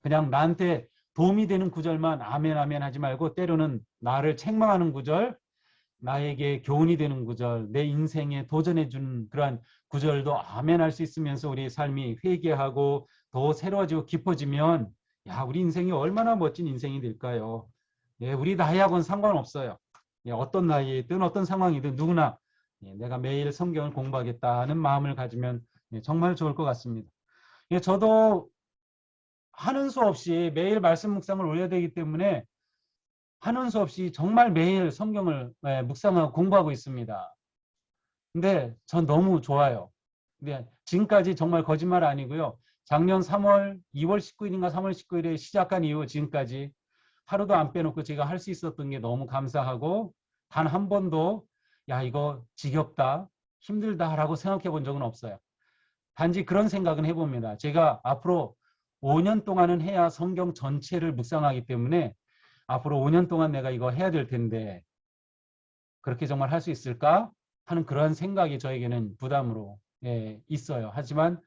그냥 나한테 도움이 되는 구절만 아멘 아멘 하지 말고 때로는 나를 책망하는 구절, 나에게 교훈이 되는 구절, 내 인생에 도전해 준 그러한 구절도 아멘 할 수 있으면서 우리 삶이 회개하고 더 새로워지고 깊어지면 야, 우리 인생이 얼마나 멋진 인생이 될까요? 예, 우리 나이하고는 상관없어요. 예, 어떤 나이든 어떤 상황이든 누구나 내가 매일 성경을 공부하겠다는 마음을 가지면 정말 좋을 것 같습니다. 예, 저도 하는 수 없이 매일 말씀 묵상을 올려야 되기 때문에 하는 수 없이 정말 매일 성경을 묵상하고 공부하고 있습니다. 근데 전 너무 좋아요. 근데 지금까지 정말 거짓말 아니고요. 작년 2월 19일인가 3월 19일에 시작한 이후 지금까지 하루도 안 빼놓고 제가 할 수 있었던 게 너무 감사하고 단 한 번도 야 이거 지겹다 힘들다라고 생각해 본 적은 없어요. 단지 그런 생각은 해봅니다. 제가 앞으로 5년 동안은 해야 성경 전체를 묵상하기 때문에 앞으로 5년 동안 내가 이거 해야 될 텐데 그렇게 정말 할 수 있을까 하는 그런 생각이 저에게는 부담으로 있어요. 하지만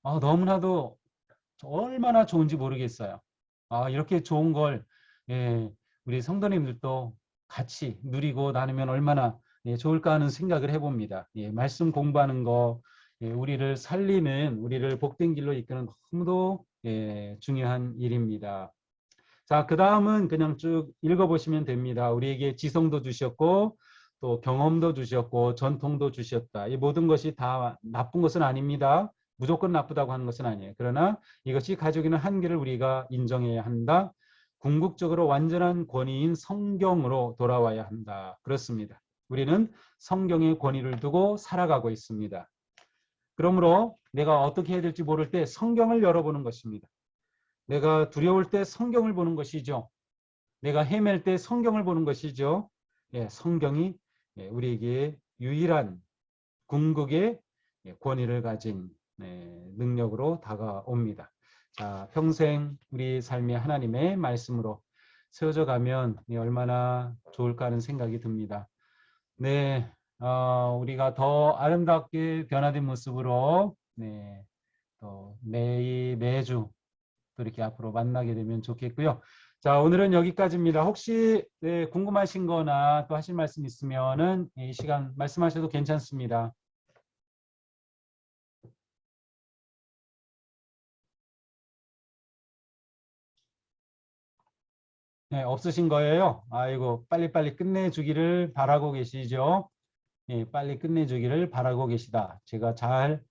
너무나도 얼마나 좋은지 모르겠어요. 이렇게 좋은 걸 우리 성도님들도 같이 누리고 나누면 얼마나 좋을까 하는 생각을 해봅니다. 말씀 공부하는 거 우리를 살리는 우리를 복된 길로 이끄는 너무도 중요한 일입니다. 자, 그 다음은 그냥 쭉 읽어보시면 됩니다. 우리에게 지성도 주셨고 또 경험도 주셨고 전통도 주셨다. 이 모든 것이 다 나쁜 것은 아닙니다. 무조건 나쁘다고 하는 것은 아니에요. 그러나 이것이 가지고 있는 한계를 우리가 인정해야 한다. 궁극적으로 완전한 권위인 성경으로 돌아와야 한다. 그렇습니다. 우리는 성경의 권위를 두고 살아가고 있습니다. 그러므로 내가 어떻게 해야 될지 모를 때 성경을 열어보는 것입니다. 내가 두려울 때 성경을 보는 것이죠. 내가 헤맬 때 성경을 보는 것이죠. 예, 성경이 우리에게 유일한 궁극의 권위를 가진 능력으로 다가옵니다. 자, 평생 우리 삶이 하나님의 말씀으로 세워져 가면 얼마나 좋을까 하는 생각이 듭니다. 네, 우리가 더 아름답게 변화된 모습으로 또 매주 또 이렇게 앞으로 만나게 되면 좋겠고요. 자, 오늘은 여기까지입니다. 혹시 궁금하신 거나 또 하실 말씀 있으면은 이 시간 말씀하셔도 괜찮습니다. 네, 없으신 거예요? 아이고, 빨리빨리 끝내주기를 바라고 계시죠? 예, 빨리 끝내주기를 바라고 계시다. 제가 잘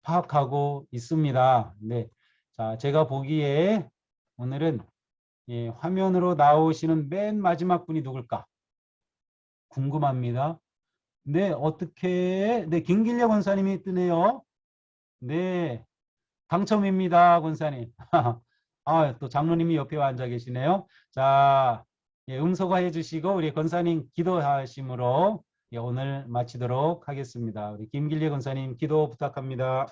파악하고 있습니다. 네, 자, 제가 보기에 오늘은 화면으로 나오시는 맨 마지막 분이 누굴까? 궁금합니다. 네, 어떻게, 네, 김길려 권사님이 뜨네요. 네, 당첨입니다, 권사님. 아, 또 장로님이 옆에 앉아 계시네요. 자, 음소거해 주시고 우리 권사님 기도하심으로 오늘 마치도록 하겠습니다. 우리 김길리 권사님 기도 부탁합니다.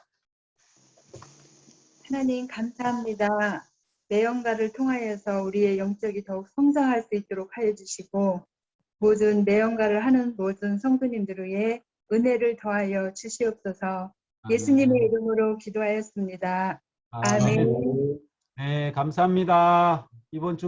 하나님 감사합니다. 매연가를 통하여서 우리의 영적이 더욱 성장할 수 있도록 하여 주시고 모든 매연가를 하는 모든 성도님들 위해 은혜를 더하여 주시옵소서. 예수님의 이름으로 기도하였습니다. 아멘. 네, 감사합니다. 이번 주